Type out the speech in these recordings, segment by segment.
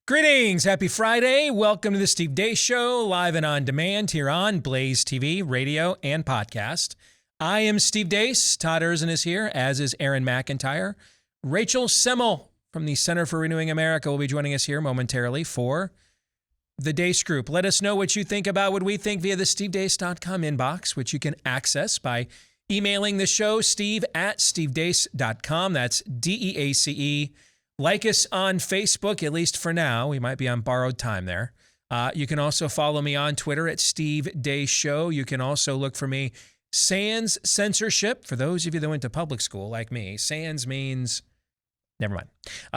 Greetings. Happy Friday. Welcome to the Steve Deace Show, live and on demand here on BlazeTV, radio, and podcast. I am Steve Deace. Todd Erzin is here, as is Aaron McIntyre. Rachel Semmel from the Center for Renewing America will be joining us here momentarily for the Deace Group. Let us know what you think about what we think via the stevedeace.com inbox, which you can access by emailing the show, steve@stevedeace.com. That's DEACE. Like us on Facebook, at least for now. We might be on borrowed time there. You can also follow me on Twitter at Steve Deace Show. You can also look for me, sans censorship. For those of you that went to public school like me, sans means, never mind.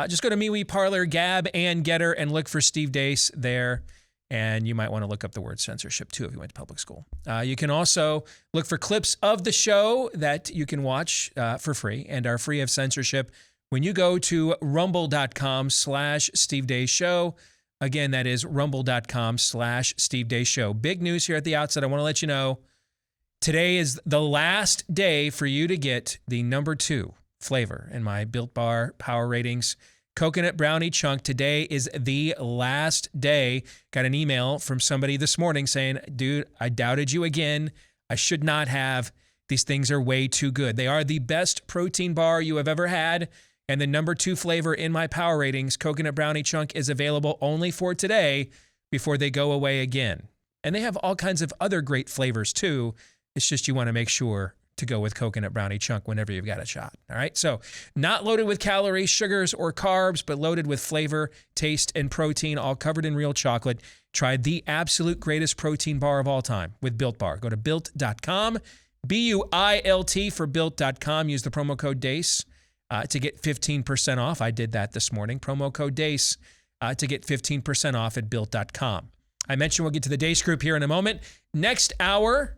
Just go to MeWe, Parler, Gab, and Getter and look for Steve Deace there. And you might want to look up the word censorship too if you went to public school. You can also look for clips of the show that you can watch for free and are free of censorship when you go to rumble.com/Steve Deace Show. Again, that is rumble.com/Steve Deace Show. Big news here at the outset. I want to let you know today is the last day for you to get the number 2 flavor in my Built Bar Power Ratings Coconut Brownie Chunk. Today is the last day. Got an email from somebody this morning saying, dude, I doubted you again. I should not have. These things are way too good. They are the best protein bar you have ever had. And the number 2 flavor in my Power Ratings, Coconut Brownie Chunk, is available only for today before they go away again. And they have all kinds of other great flavors too. It's just you want to make sure to go with Coconut Brownie Chunk whenever you've got a shot. All right. So not loaded with calories, sugars, or carbs, but loaded with flavor, taste, and protein, all covered in real chocolate. Try the absolute greatest protein bar of all time with Built Bar. Go to built.com, BUILT for built.com. Use the promo code DEACE to get 15% off. I did that this morning. Promo code DEACE to get 15% off at built.com. I mentioned we'll get to the Deace Group here in a moment. Next hour,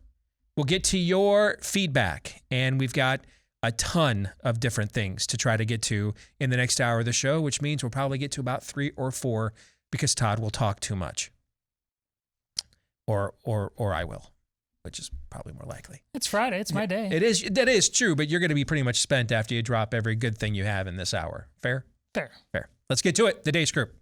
we'll get to your feedback, and we've got a ton of different things to try to get to in the next hour of the show, which means we'll probably get to about 3 or 4 because Todd will talk too much. Or I will, which is probably more likely. It's Friday. It's my day. It is. That is true, but you're going to be pretty much spent after you drop every good thing you have in this hour. Fair? Fair. Fair. Let's get to it. The Deace Group.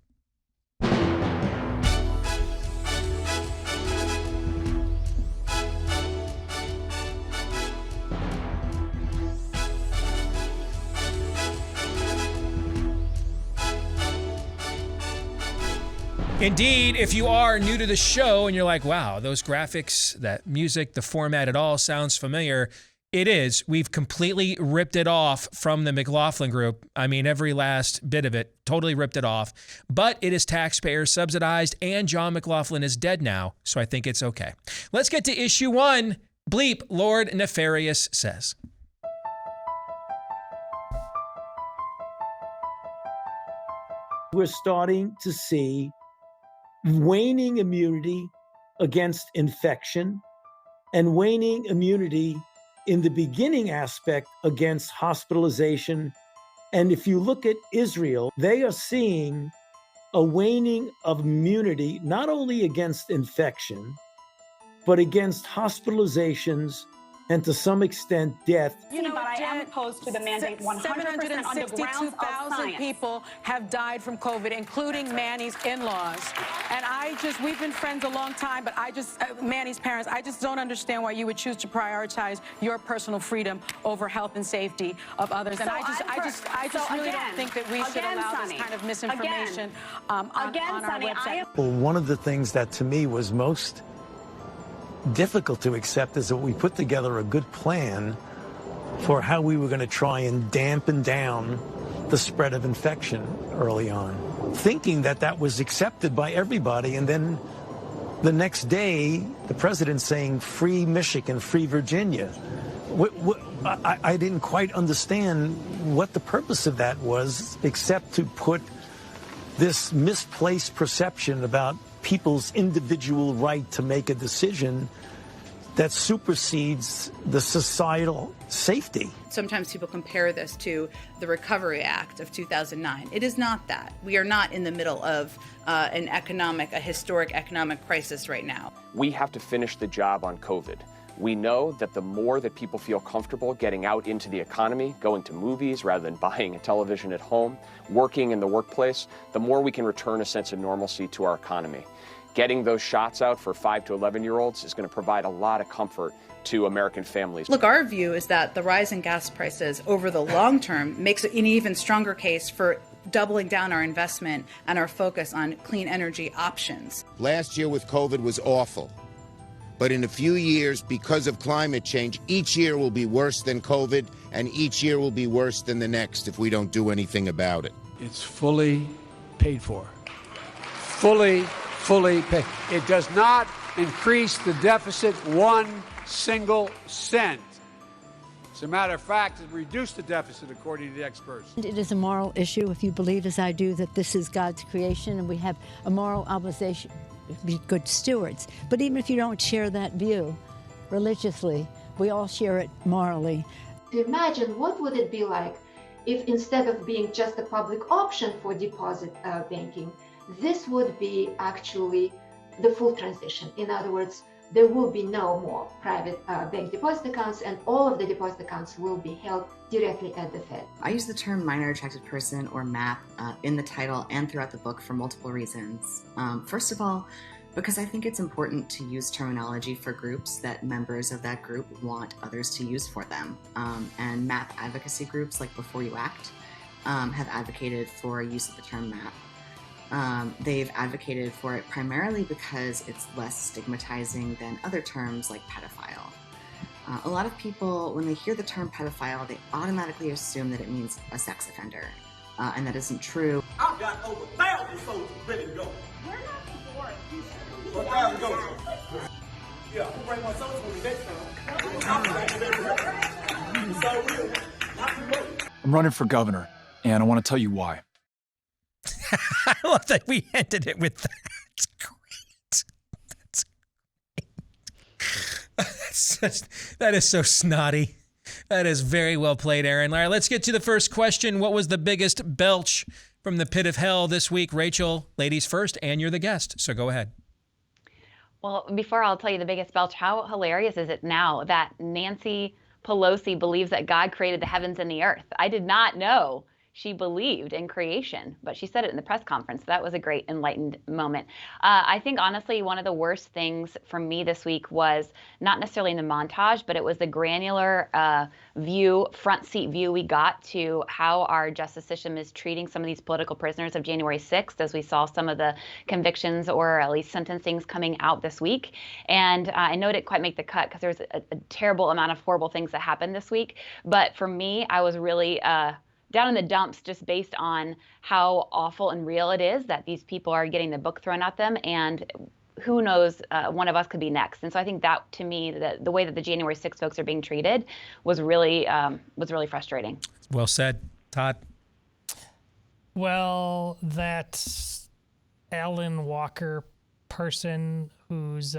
Indeed, if you are new to the show and you're like, wow, those graphics, that music, the format, it all sounds familiar. It is. We've completely ripped it off from the McLaughlin Group. I mean, every last bit of it, totally ripped it off. But it is taxpayer subsidized, and John McLaughlin is dead now, so I think it's okay. Let's get to issue 1. Bleep, Lord Nefarious says. We're starting to see waning immunity against infection and waning immunity in the beginning aspect against hospitalization. And if you look at Israel, they are seeing a waning of immunity, not only against infection, but against hospitalizations and to some extent death. You know, but I am opposed to the mandate 100% on the grounds of 762,000 people have died from COVID, including Manny's in-laws. And we've been friends a long time, but Manny's parents, I just don't understand why you would choose to prioritize your personal freedom over health and safety of others. And I just really don't think that we should allow this kind of misinformation on our website. Well, one of the things that to me was most difficult to accept is that we put together a good plan for how we were going to try and dampen down the spread of infection early on, thinking that that was accepted by everybody. And then the next day, the president saying, free Michigan, free Virginia. I didn't quite understand what the purpose of that was, except to put this misplaced perception about people's individual right to make a decision that supersedes the societal safety. Sometimes people compare this to the Recovery Act of 2009. It is not that. We are not in the middle of a historic economic crisis right now. We have to finish the job on COVID. We know that the more that people feel comfortable getting out into the economy, going to movies rather than buying a television at home, working in the workplace, the more we can return a sense of normalcy to our economy. Getting those shots out for 5 to 11-year-olds is going to provide a lot of comfort to American families. Look, our view is that the rise in gas prices over the long term makes an even stronger case for doubling down our investment and our focus on clean energy options. Last year with COVID was awful. But in a few years, because of climate change, each year will be worse than COVID, and each year will be worse than the next if we don't do anything about it. It's fully paid for. Fully paid. It does not increase the deficit 1 single cent. As a matter of fact, it reduced the deficit, according to the experts. It is a moral issue, if you believe, as I do, that this is God's creation and we have a moral obligation to be good stewards. But even if you don't share that view religiously, we all share it morally. Imagine what would it be like if instead of being just a public option for deposit banking, this would be actually the full transition. In other words, there will be no more private bank deposit accounts, and all of the deposit accounts will be held directly at the Fed. I use the term minor attracted person or MAP in the title and throughout the book for multiple reasons. First of all, because I think it's important to use terminology for groups that members of that group want others to use for them. And MAP advocacy groups like Before You Act have advocated for use of the term MAP. They've advocated for it primarily because it's less stigmatizing than other terms like pedophile. A lot of people, when they hear the term pedophile, they automatically assume that it means a sex offender, and that isn't true. I've got over 1,000 soldiers ready to go. We're not the board. 1,000 go. Yeah, we'll bring my soldiers when the next time. I'm running for governor, and I want to tell you why. I love that we ended it with that. That's great. That's great. That is so snotty. That is very well played, Aaron. All right, let's get to the first question. What was the biggest belch from the pit of hell this week? Rachel, ladies first, and you're the guest, so go ahead. Well, before I'll tell you the biggest belch, how hilarious is it now that Nancy Pelosi believes that God created the heavens and the earth? I did not know she believed in creation, but she said it in the press conference. That was a great enlightened moment. I think, honestly, one of the worst things for me this week was not necessarily in the montage, but it was the granular view, front seat view we got to how our justice system is treating some of these political prisoners of January 6th, as we saw some of the convictions or at least sentencings coming out this week. And I know it didn't quite make the cut because there was a terrible amount of horrible things that happened this week. But for me, I was really down in the dumps just based on how awful and real it is that these people are getting the book thrown at them, and who knows, one of us could be next. And so I think that, to me, the way that the January 6th folks are being treated was really frustrating. Well said. Todd? Well, that Alan Walker person who's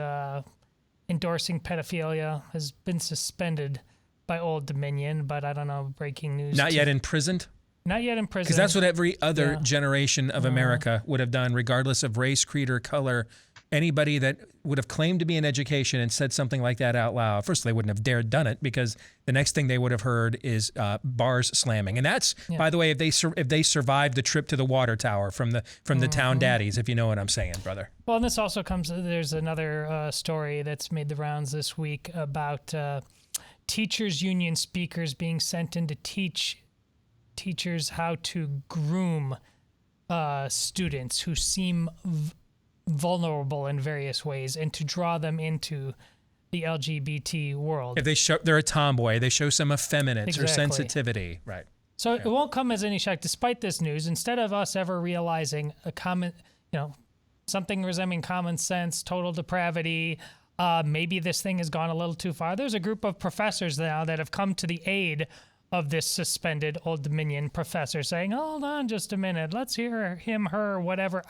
endorsing pedophilia has been suspended by Old Dominion, but I don't know, breaking news. Not yet imprisoned? Not yet imprisoned. Because that's what every other generation of America would have done, regardless of race, creed, or color. Anybody that would have claimed to be in education and said something like that out loud, first, they wouldn't have dared done it, because the next thing they would have heard is bars slamming. And that's, by the way, if they survived the trip to the water tower from the town daddies, if you know what I'm saying, brother. Well, and this also comes, there's another story that's made the rounds this week about teachers union speakers being sent in to teach teachers how to groom students who seem vulnerable in various ways, and to draw them into the LGBT world. If they're a tomboy, they show some effeminates or sensitivity, right? So it won't come as any shock, despite this news. Instead of us ever realizing a common, something resembling common sense, total depravity, maybe this thing has gone a little too far. There's a group of professors now that have come to the aid of this suspended Old Dominion professor, saying, "Hold on just a minute, let's hear him, her, whatever,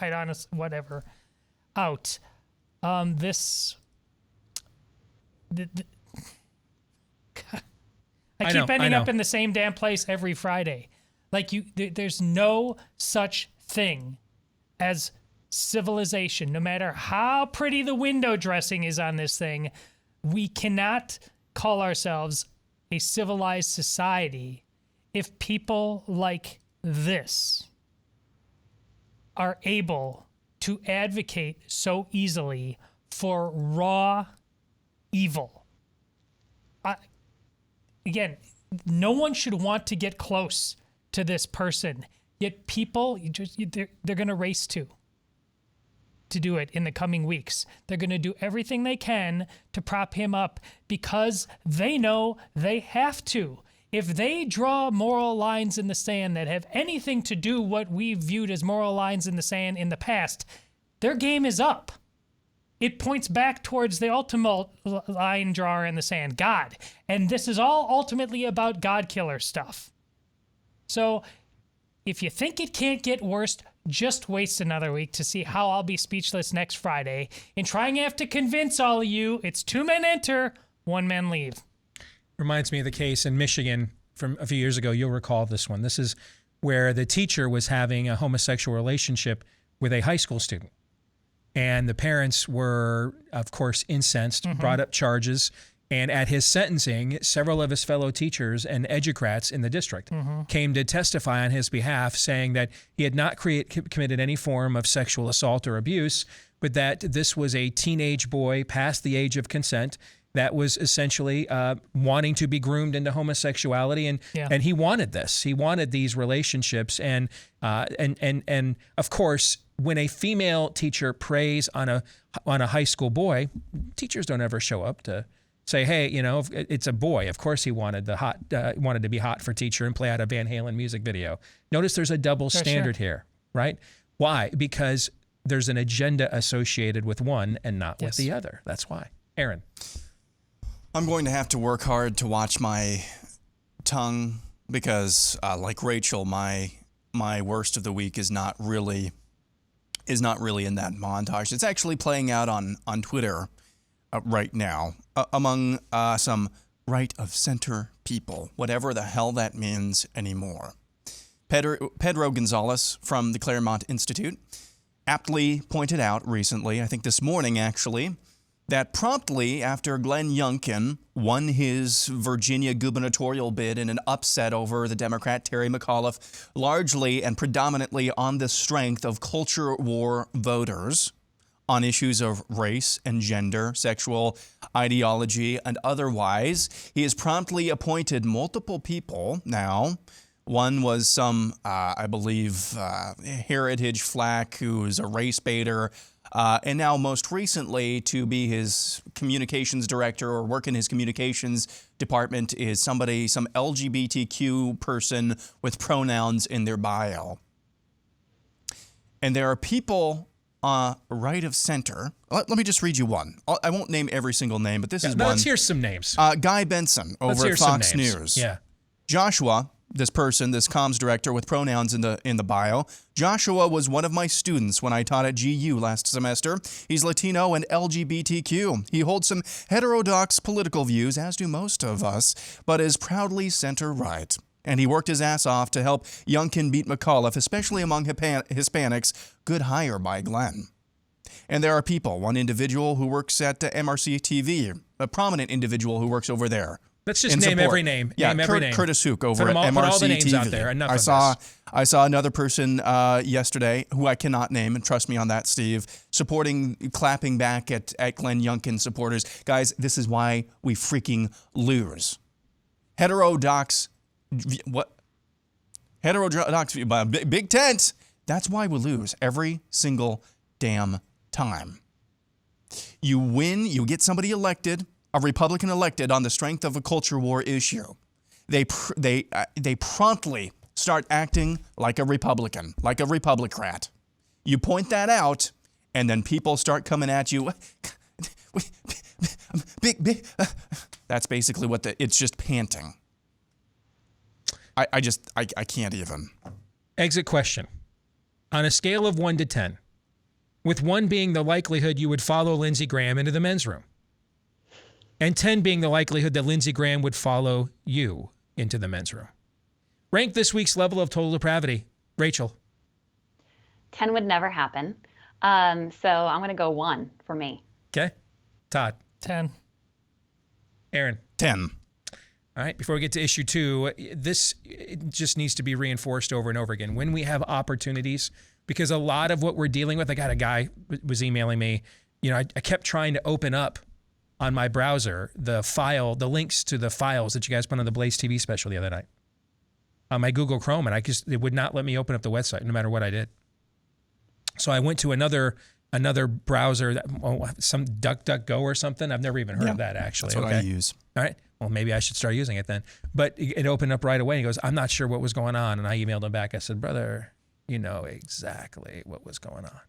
whatever, out." I keep ending up in the same damn place every Friday. Like there's no such thing as civilization. No matter how pretty the window dressing is on this thing, we cannot call ourselves a civilized society if people like this are able to advocate so easily for raw evil. Again, no one should want to get close to this person, yet people, they're going to race to do it in the coming weeks. They're going to do everything they can to prop him up because they know they have to. If they draw moral lines in the sand that have anything to do what we viewed as moral lines in the sand in the past, their game is up. It points back towards the ultimate line drawer in the sand, God. And this is all ultimately about God killer stuff. So if you think it can't get worse, just waste another week to see how I'll be speechless next Friday in trying to have to convince all of you it's 2 men enter, 1 man leave. Reminds me of the case in Michigan from a few years ago. You'll recall this one. This is where the teacher was having a homosexual relationship with a high school student. And the parents were, of course, incensed, brought up charges. And at his sentencing, several of his fellow teachers and educrats in the district came to testify on his behalf, saying that he had not committed any form of sexual assault or abuse, but that this was a teenage boy past the age of consent that was essentially wanting to be groomed into homosexuality, and he wanted this. He wanted these relationships, and of course, when a female teacher preys on a high school boy, teachers don't ever show up to say, hey, you know, it's a boy. Of course, he wanted wanted to be hot for teacher and play out a Van Halen music video. Notice there's a double standard here, right? Why? Because there's an agenda associated with one and not with the other. That's why. Aaron. I'm going to have to work hard to watch my tongue because, like Rachel, my worst of the week is not really in that montage. It's actually playing out on Twitter right now among some right-of-center people, whatever the hell that means anymore. Pedro Gonzalez from the Claremont Institute aptly pointed out recently, I think this morning actually, that promptly after Glenn Youngkin won his Virginia gubernatorial bid in an upset over the Democrat Terry McAuliffe, largely and predominantly on the strength of culture war voters on issues of race and gender, sexual ideology, and otherwise, he has promptly appointed multiple people now. One was some, I believe, heritage flack who's a race baiter. And now most recently to be his communications director or work in his communications department is some LGBTQ person with pronouns in their bio. And there are people right of center. Let me just read you one. I won't name every single name, but this is one. Let's hear some names. Guy Benson over at Fox News. Yeah. Joshua, this person, this comms director with pronouns in the bio. Joshua was one of my students when I taught at GU last semester. He's Latino and LGBTQ. He holds some heterodox political views, as do most of us, but is proudly center-right. And he worked his ass off to help Youngkin beat McAuliffe, especially among Hispanics. Good hire by Glenn. And there are people, one individual who works at MRC TV, a prominent individual who works over there. Let's just name every name. Yeah, name every name. Curtis Hook over at MRC put all the names TV. out there. Enough of this. I saw another person yesterday who I cannot name, and trust me on that, Steve, clapping back at Glenn Youngkin supporters. Guys, this is why we freaking lose. Heterodox big tent. That's why we lose every single damn time. You win, you get somebody elected, a Republican elected on the strength of a culture war issue. They promptly start acting like a Republican, like a Republicrat. You point that out, and then people start coming at you. Big. That's basically what it's just panting. I can't even. Exit question. On a scale of 1 to 10, with 1 being the likelihood you would follow Lindsey Graham into the men's room, and 10 being the likelihood that Lindsey Graham would follow you into the men's room. Rank this week's level of total depravity. Rachel. 10 would never happen. So I'm going to go 1 for me. Okay. Todd. 10. Aaron. 10. All right, before we get to issue 2, this just needs to be reinforced over and over again. When we have opportunities, because a lot of what we're dealing with, I got a guy was emailing me, I kept trying to open up on my browser the links to the files that you guys put on the BlazeTV special the other night on my Google Chrome, and it would not let me open up the website no matter what I did. So I went to another browser, some DuckDuckGo or something. I've never even heard of that, actually. That's what I use. All right. Well, maybe I should start using it then. But it opened up right away. He goes, I'm not sure what was going on. And I emailed him back. I said, brother, you know exactly what was going on.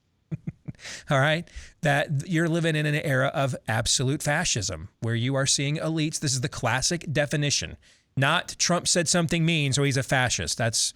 All right. That you're living in an era of absolute fascism where you are seeing elites. This is the classic definition. Not Trump said something mean, so he's a fascist. That's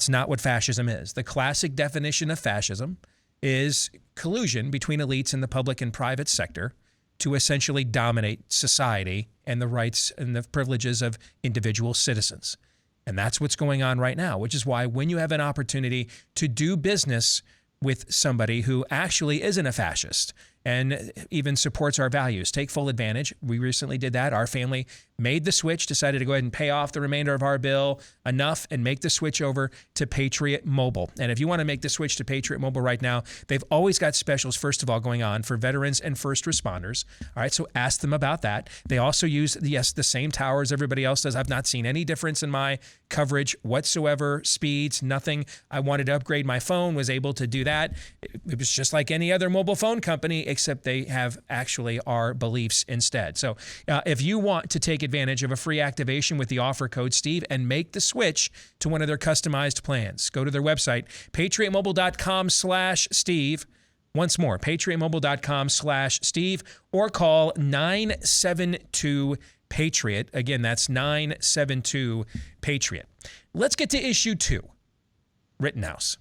not what fascism is. The classic definition of fascism is collusion between elites in the public and private sector to essentially dominate society and the rights and the privileges of individual citizens. And that's what's going on right now, which is why when you have an opportunity to do business with somebody who actually isn't a fascist and even supports our values, take full advantage. We recently did that. Our family made the switch, decided to go ahead and pay off the remainder of our bill enough and make the switch over to Patriot Mobile. And if you want to make the switch to Patriot Mobile right now, they've always got specials, first of all, going on for veterans and first responders. All right, so ask them about that. They also use, the same tower as everybody else does. I've not seen any difference in my coverage whatsoever, speeds, nothing. I wanted to upgrade my phone, was able to do that. It was just like any other mobile phone company, except they have actually our beliefs instead. So if you want to take advantage of a free activation with the offer code Steve and make the switch to one of their customized plans, go to their website, patriotmobile.com/Steve. Once more, patriotmobile.com/Steve, or call 972-PATRIOT. Again, that's 972-PATRIOT. Let's get to issue 2, Rittenhouse.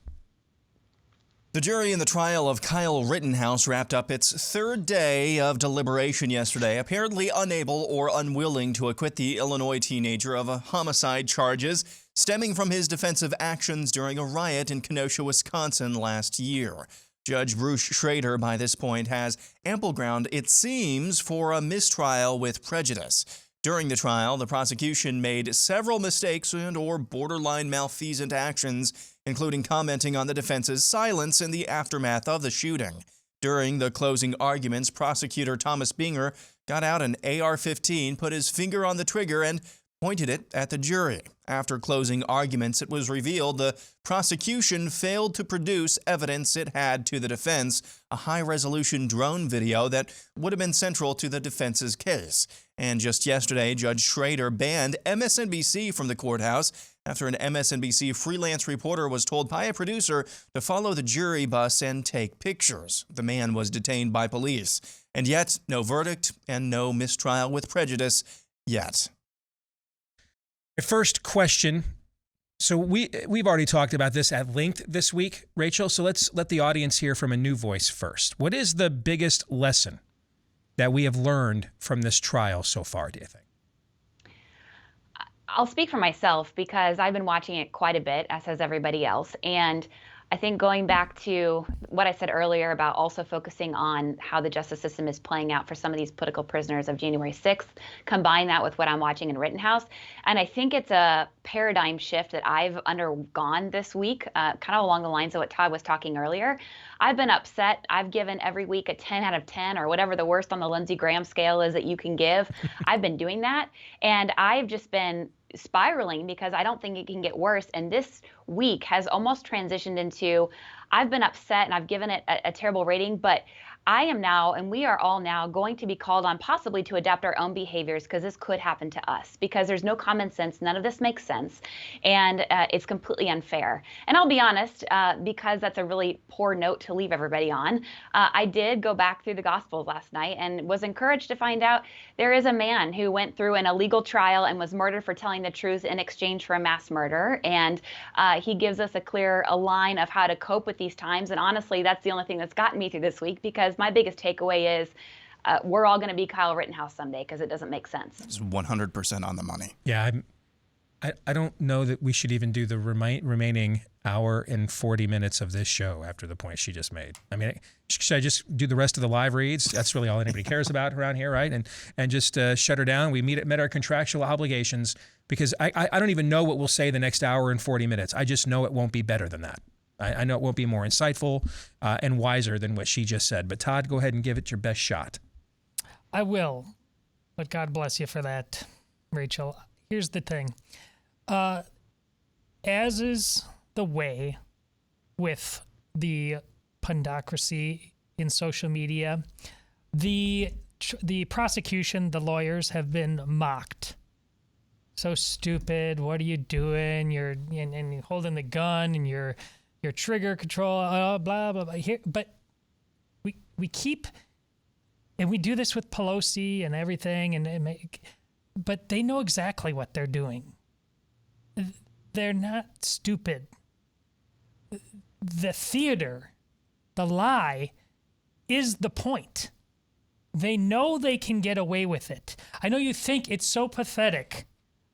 The jury in the trial of Kyle Rittenhouse wrapped up its 3rd day of deliberation yesterday, apparently unable or unwilling to acquit the Illinois teenager of homicide charges stemming from his defensive actions during a riot in Kenosha, Wisconsin last year. Judge Bruce Schrader, by this point, has ample ground, it seems, for a mistrial with prejudice. During the trial, the prosecution made several mistakes and/or borderline malfeasant actions, including commenting on the defense's silence in the aftermath of the shooting. During the closing arguments, prosecutor Thomas Binger got out an AR-15, put his finger on the trigger, and pointed it at the jury. After closing arguments, it was revealed the prosecution failed to produce evidence it had to the defense, a high-resolution drone video that would have been central to the defense's case. And just yesterday, Judge Schrader banned MSNBC from the courthouse after an MSNBC freelance reporter was told by a producer to follow the jury bus and take pictures. The man was detained by police. And yet, no verdict and no mistrial with prejudice yet. First question. So we've already talked about this at length this week, Rachel. So let's let the audience hear from a new voice first. What is the biggest lesson that we have learned from this trial so far, do you think? I'll speak for myself because I've been watching it quite a bit, as has everybody else. And I think going back to what I said earlier about also focusing on how the justice system is playing out for some of these political prisoners of January 6th, combine that with what I'm watching in Rittenhouse. And I think it's a paradigm shift that I've undergone this week, kind of along the lines of what Todd was talking earlier. I've been upset. I've given every week a 10 out of 10 or whatever the worst on the Lindsey Graham scale is that you can give. I've been doing that. And I've just been spiraling because I don't think it can get worse. And this week has almost transitioned into, I've been upset and I've given it a terrible rating, but I am now, and we are all now going to be called on possibly to adapt our own behaviors because this could happen to us because there's no common sense. None of this makes sense. And it's completely unfair. And I'll be honest, because that's a really poor note to leave everybody on. I did go back through the Gospels last night and was encouraged to find out there is a man who went through an illegal trial and was murdered for telling the truth in exchange for a mass murder. And he gives us a line of how to cope with these times. And honestly, that's the only thing that's gotten me through this week because my biggest takeaway is we're all going to be Kyle Rittenhouse someday because it doesn't make sense. It's 100% on the money. Yeah, I don't know that we should even do the remaining hour and 40 minutes of this show after the point she just made. I mean, should I just do the rest of the live reads? That's really all anybody cares about around here, right? And just shut her down. We met our contractual obligations, because I don't even know what we'll say the next hour and 40 minutes. I just know it won't be better than that. I know it won't be more insightful and wiser than what she just said. But Todd, go ahead and give it your best shot. I will, but God bless you for that, Rachel. Here's the thing. As is the way with the pundocracy in social media, the prosecution, the lawyers have been mocked. So stupid. What are you doing? You're holding the gun and your trigger control. Blah blah blah. Here, but we keep, and we do this with Pelosi and everything, but they know exactly what they're doing. They're not stupid. The theater, the lie, is the point. They know they can get away with it. I know you think it's so pathetic.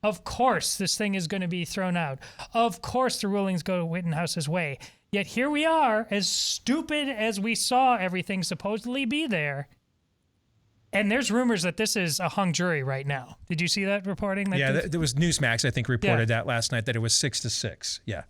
Of course this thing is going to be thrown out. Of course the rulings go Rittenhouse's way. Yet here we are, as stupid as we saw everything supposedly be there. And there's rumors that this is a hung jury right now. Did you see that reporting? There was Newsmax, I think, reported that last night, that it was 6-6. Yeah.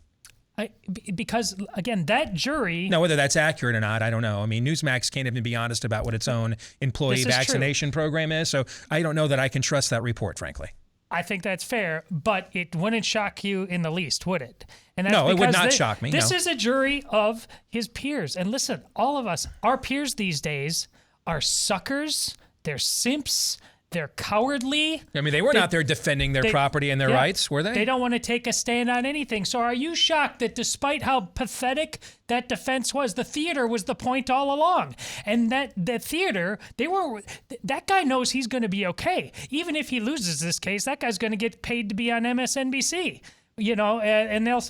Because, again, that jury... Now, whether that's accurate or not, I don't know. I mean, Newsmax can't even be honest about what its own employee vaccination program is, so I don't know that I can trust that report, frankly. I think that's fair, but it wouldn't shock you in the least, would it? And that's no, it would not shock me. This is a jury of his peers. And listen, all of us, our peers these days are suckers, they're simps, they're cowardly. I mean, they weren't out there defending their property and their rights, were they? They don't want to take a stand on anything. So are you shocked that despite how pathetic that defense was, the theater was the point all along? And that the theater, that guy knows he's going to be okay. Even if he loses this case, that guy's going to get paid to be on MSNBC. You know, and they'll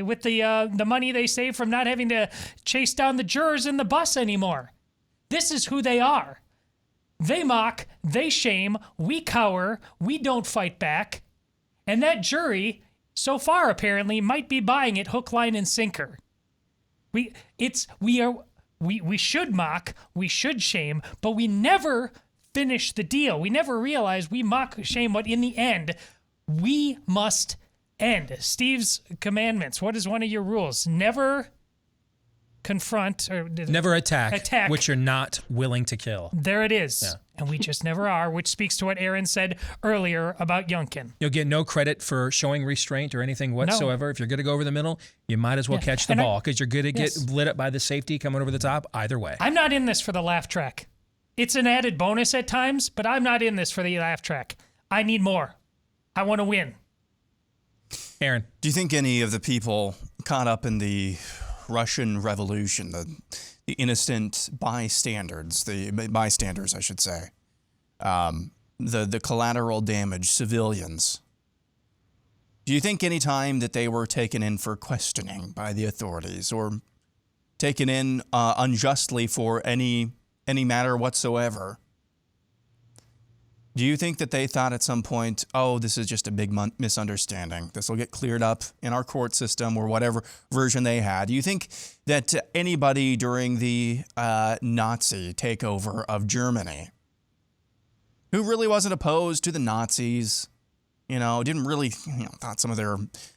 with the money they save from not having to chase down the jurors in the bus anymore. This is who they are. They mock, they shame, we cower, we don't fight back. And that jury, so far apparently, might be buying it hook, line, and sinker. We should mock, we should shame, but we never finish the deal. We never realize we mock, shame, but in the end, we must end. Steve's commandments. What is one of your rules? Never confront or never attack which you're not willing to kill. There it is. Yeah. And we just never are, which speaks to what Aaron said earlier about Youngkin. You'll get no credit for showing restraint or anything whatsoever. No. If you're going to go over the middle, you might as well catch the ball, because you're going to get lit up by the safety coming over the top either way. I'm not in this for the laugh track. It's an added bonus at times, but I'm not in this for the laugh track. I need more. I want to win. Aaron, do you think any of the people caught up in the Russian Revolution, the innocent bystanders, I should say, the collateral damage, civilians, do you think any time that they were taken in for questioning by the authorities or taken in unjustly for any matter whatsoever, do you think that they thought at some point, oh, this is just a big misunderstanding, this will get cleared up in our court system or whatever version they had? Do you think that anybody during the Nazi takeover of Germany who really wasn't opposed to the Nazis, didn't really, thought some of their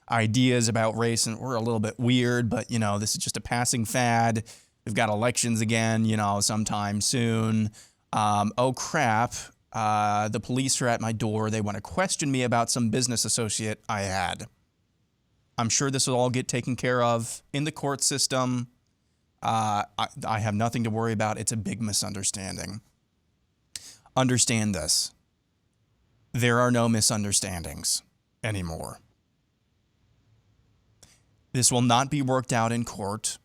ideas about race were a little bit weird, but, this is just a passing fad. We've got elections again, sometime soon. Oh, crap. The police are at my door. They want to question me about some business associate I had. I'm sure this will all get taken care of in the court system. I have nothing to worry about. It's a big misunderstanding. Understand this. There are no misunderstandings anymore. This will not be worked out in court.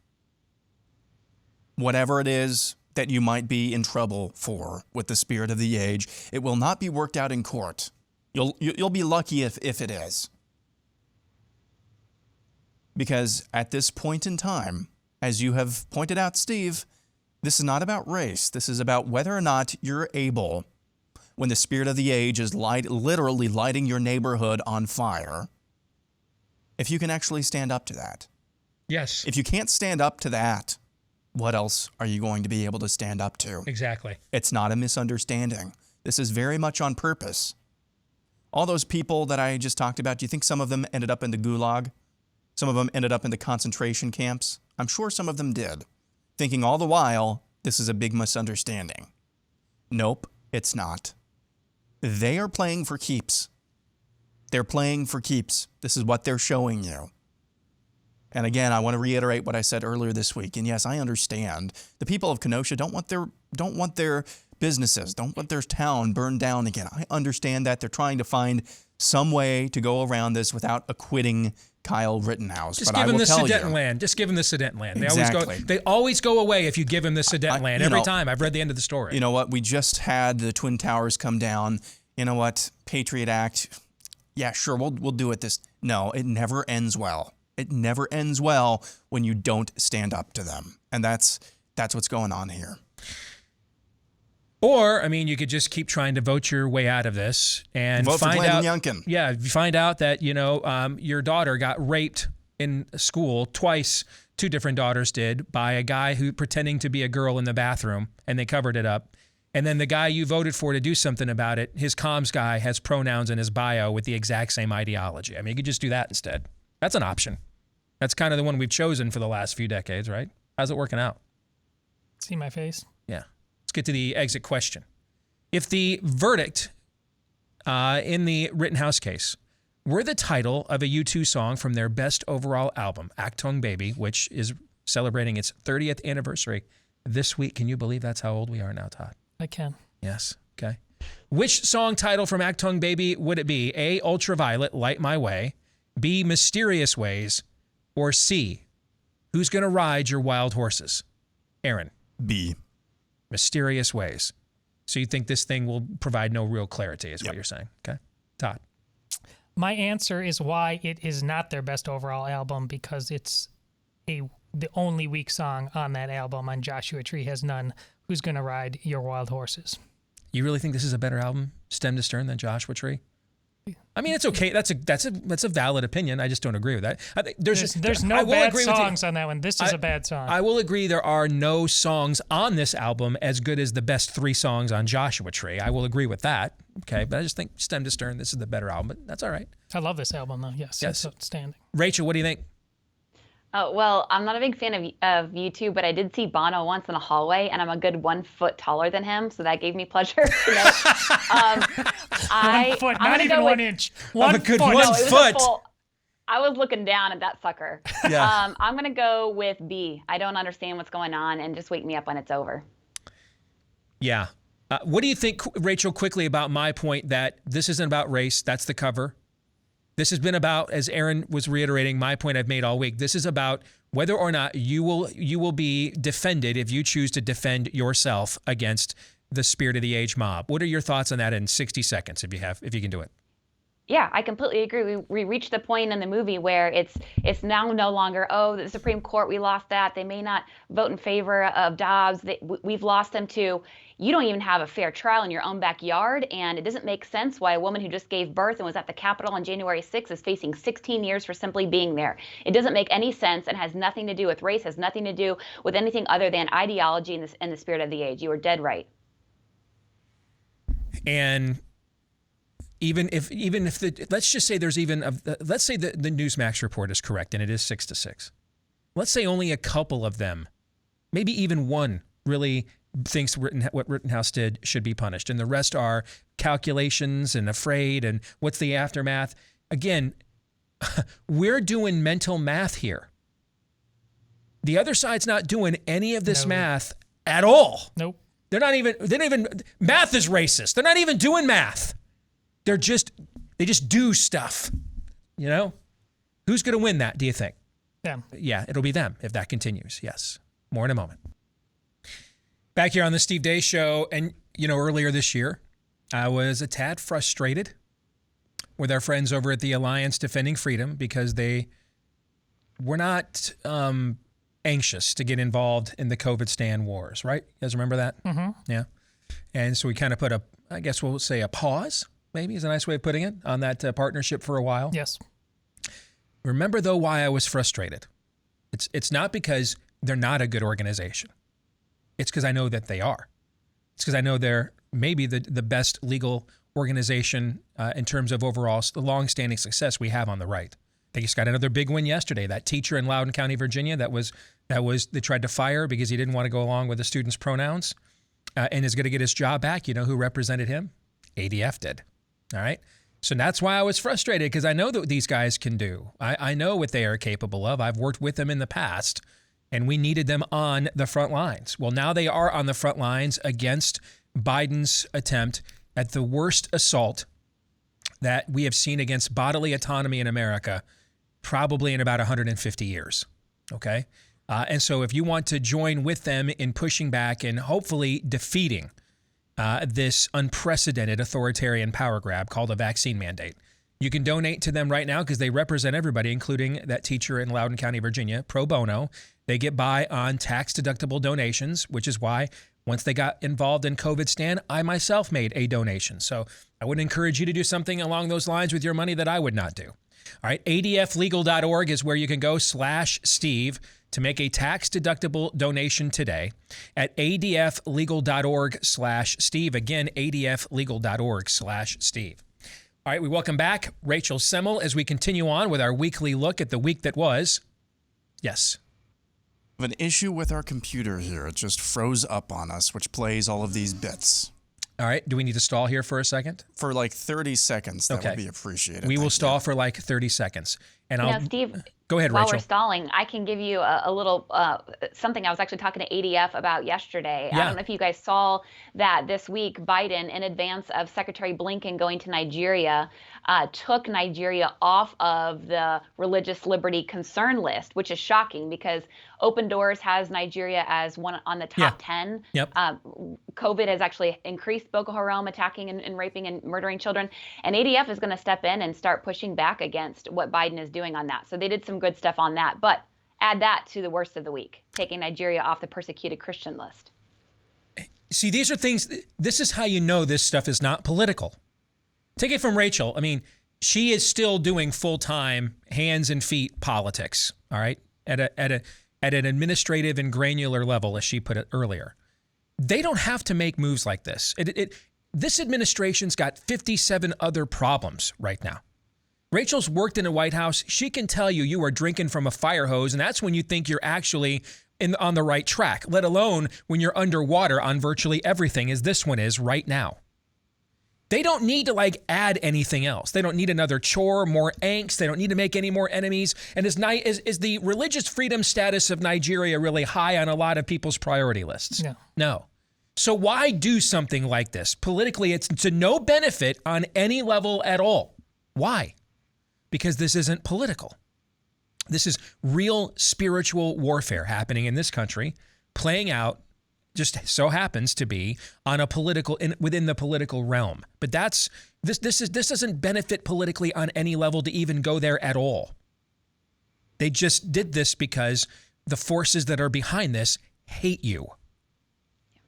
Whatever it is that you might be in trouble for with the spirit of the age, it will not be worked out in court. You'll be lucky if it is. Because at this point in time, as you have pointed out, Steve, this is not about race. This is about whether or not you're able, when the spirit of the age is literally lighting your neighborhood on fire, If you can actually stand up to that. Yes. If you can't stand up to that, what else are you going to be able to stand up to? Exactly. It's not a misunderstanding. This is very much on purpose. All those people that I just talked about, do you think some of them ended up in the gulag? Some of them ended up in the concentration camps? I'm sure some of them did, thinking all the while, this is a big misunderstanding. Nope, it's not. They are playing for keeps. They're playing for keeps. This is what they're showing you. And again, I want to reiterate what I said earlier this week. And yes, I understand. The people of Kenosha don't want their businesses, don't want their town burned down again. I understand that. They're trying to find some way to go around this without acquitting Kyle Rittenhouse. Just give him the Sudetenland. Just give him the Sudetenland. Exactly. They always go away if you give him the Sudetenland. Every time. I've read the end of the story. You know what? We just had the Twin Towers come down. You know what? Patriot Act. Yeah, sure. We'll do it. No, it never ends well. It never ends well when you don't stand up to them. And that's what's going on here. Or, I mean, you could just keep trying to vote your way out of this and vote find for out. Youngkin. Yeah, you find out that, your daughter got raped in school twice. 2 different daughters did by a guy who pretending to be a girl in the bathroom, and they covered it up. And then the guy you voted for to do something about it, his comms guy has pronouns in his bio with the exact same ideology. I mean, you could just do that instead. That's an option. That's kind of the one we've chosen for the last few decades, right? How's it working out? See my face? Yeah. Let's get to the exit question. If the verdict in the Rittenhouse case were the title of a U2 song from their best overall album, Achtung Baby, which is celebrating its 30th anniversary this week. Can you believe that's how old we are now, Todd? I can. Yes. Okay. Which song title from Achtung Baby would it be? A, Ultraviolet, Light My Way. B, Mysterious Ways. Or C, Who's Gonna Ride Your Wild Horses? Aaron. B. Mysterious Ways. So you think this thing will provide no real clarity is what you're saying. Okay. Todd. My answer is why it is not their best overall album, because it's the only weak song on that album, on Joshua Tree Has None, Who's Gonna Ride Your Wild Horses. You really think this is a better album, stem to stern, than Joshua Tree? I mean, it's okay. That's a valid opinion. I just don't agree with that. There's no bad songs on that one. This is a bad song. I will agree there are no songs on this album as good as the best 3 songs on Joshua Tree. I will agree with that. Okay, but I just think stem to stern, this is the better album. But that's all right. I love this album, though. Yes. It's outstanding. Rachel, what do you think? Oh, well, I'm not a big fan of U2, but I did see Bono once in a hallway, and I'm a good 1 foot taller than him, so that gave me pleasure. 1 foot, not even 1 inch. I'm a good 1 foot. I was looking down at that sucker. Yeah. I'm going to go with B. I don't understand what's going on, and just wake me up when it's over. Yeah. What do you think, Rachel, quickly about my point that this isn't about race? That's the cover. This has been about, as Aaron was reiterating, my point I've made all week. This is about whether or not you will be defended if you choose to defend yourself against the spirit of the age mob. What are your thoughts on that in 60 seconds, if you can do it? Yeah, I completely agree. We reached the point in the movie where it's now no longer, the Supreme Court, we lost that. They may not vote in favor of Dobbs. We've lost them to, you don't even have a fair trial in your own backyard, and it doesn't make sense why a woman who just gave birth and was at the Capitol on January 6th is facing 16 years for simply being there. It doesn't make any sense and has nothing to do with race, has nothing to do with anything other than ideology and the spirit of the age. You were dead right. And even if let's just say there's let's say the Newsmax report is correct and it is 6-6. Let's say only a couple of them, maybe even one, really thinks what Rittenhouse did should be punished, and the rest are calculations and afraid and what's the aftermath. Again, we're doing mental math here. The other side's not doing any of this math at all. Nope. They don't even math is racist. They're not even doing math. They just do stuff. You know? Who's going to win that, do you think? Them. Yeah, it'll be them if that continues. Yes. More in a moment. Back here on the Steve Deace Show, and earlier this year, I was a tad frustrated with our friends over at the Alliance Defending Freedom because they were not anxious to get involved in the COVID stand wars, right? You guys remember that? Mm-hmm. Yeah. And so we kind of put I guess we'll say a pause, maybe is a nice way of putting it, on that partnership for a while. Yes. Remember, though, why I was frustrated. It's not because they're not a good organization. It's because I know that they are. It's because I know they're maybe the best legal organization in terms of overall the long-standing success we have on the right. They just got another big win yesterday. That teacher in Loudoun County, Virginia, they tried to fire because he didn't want to go along with the students' pronouns and is going to get his job back. You know who represented him? ADF did. All right. So that's why I was frustrated, because I know that these guys can do. I know what they are capable of. I've worked with them in the past, and we needed them on the front lines. Well, now they are on the front lines against Biden's attempt at the worst assault that we have seen against bodily autonomy in America probably in about 150 years. Okay? And so if you want to join with them in pushing back and hopefully defeating this unprecedented authoritarian power grab called a vaccine mandate, you can donate to them right now because they represent everybody, including that teacher in Loudoun County, Virginia, pro bono. They get by on tax-deductible donations, which is why once they got involved in COVID stand, I myself made a donation. So I would encourage you to do something along those lines with your money that I would not do. All right, adflegal.org is where you can go /Steve to make a tax-deductible donation today at adflegal.org/Steve. Again, adflegal.org/Steve. All right, we welcome back Rachel Semmel as we continue on with our weekly look at the week that was. Yes. I have an issue with our computer here. It just froze up on us, which plays all of these bits. All right. Do we need to stall here for a second? For like 30 seconds. That would be appreciated. We will stall for like 30 seconds. And Steve, go ahead, while Rachel. We're stalling, I can give you a little something I was actually talking to ADF about yesterday. Yeah. I don't know if you guys saw that this week, Biden, in advance of Secretary Blinken going to Nigeria, took Nigeria off of the religious liberty concern list, which is shocking because Open Doors has Nigeria as one on the top 10. Yep. COVID has actually increased Boko Haram attacking and raping and murdering children. And ADF is going to step in and start pushing back against what Biden is doing on that. So they did some good stuff on that. But add that to the worst of the week, taking Nigeria off the persecuted Christian list. See, these are things, this is how you know this stuff is not political. Take it from Rachel. I mean, she is still doing full-time hands and feet politics, all right, at an administrative and granular level, as she put it earlier. They don't have to make moves like this. This administration's got 57 other problems right now. Rachel's worked in the White House. She can tell you are drinking from a fire hose, and that's when you think you're actually on the right track, let alone when you're underwater on virtually everything, as this one is right now. They don't need to add anything else. They don't need another chore, more angst. They don't need to make any more enemies. And is the religious freedom status of Nigeria really high on a lot of people's priority lists? No. So why do something like this? Politically, it's to no benefit on any level at all. Why? Because this isn't political. This is real spiritual warfare happening in this country, playing out, just so happens to be on a political within the political realm. But this doesn't benefit politically on any level to even go there at all. They just did this because the forces that are behind this hate you.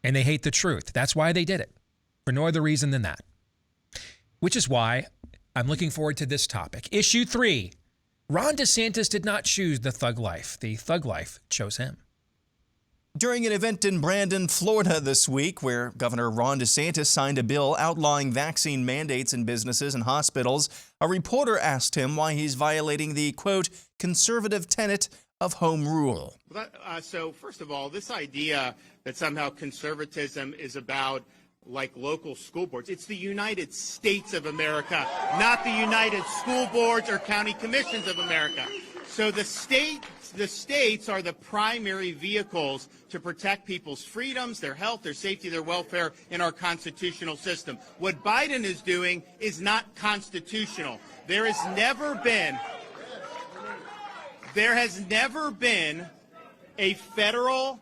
And they hate the truth. That's why they did it. For no other reason than that. Which is why I'm looking forward to this topic. Issue 3. Ron DeSantis did not choose the thug life. The thug life chose him. During an event in Brandon, Florida this week, where Governor Ron DeSantis signed a bill outlawing vaccine mandates in businesses and hospitals, a reporter asked him why he's violating the, quote, conservative tenet of home rule. So first of all, this idea that somehow conservatism is about local school boards. It's the United States of America, not the United School Boards or County Commissions of America. So the states are the primary vehicles to protect people's freedoms, their health, their safety, their welfare in our constitutional system. What Biden is doing is not constitutional. There has never been a federal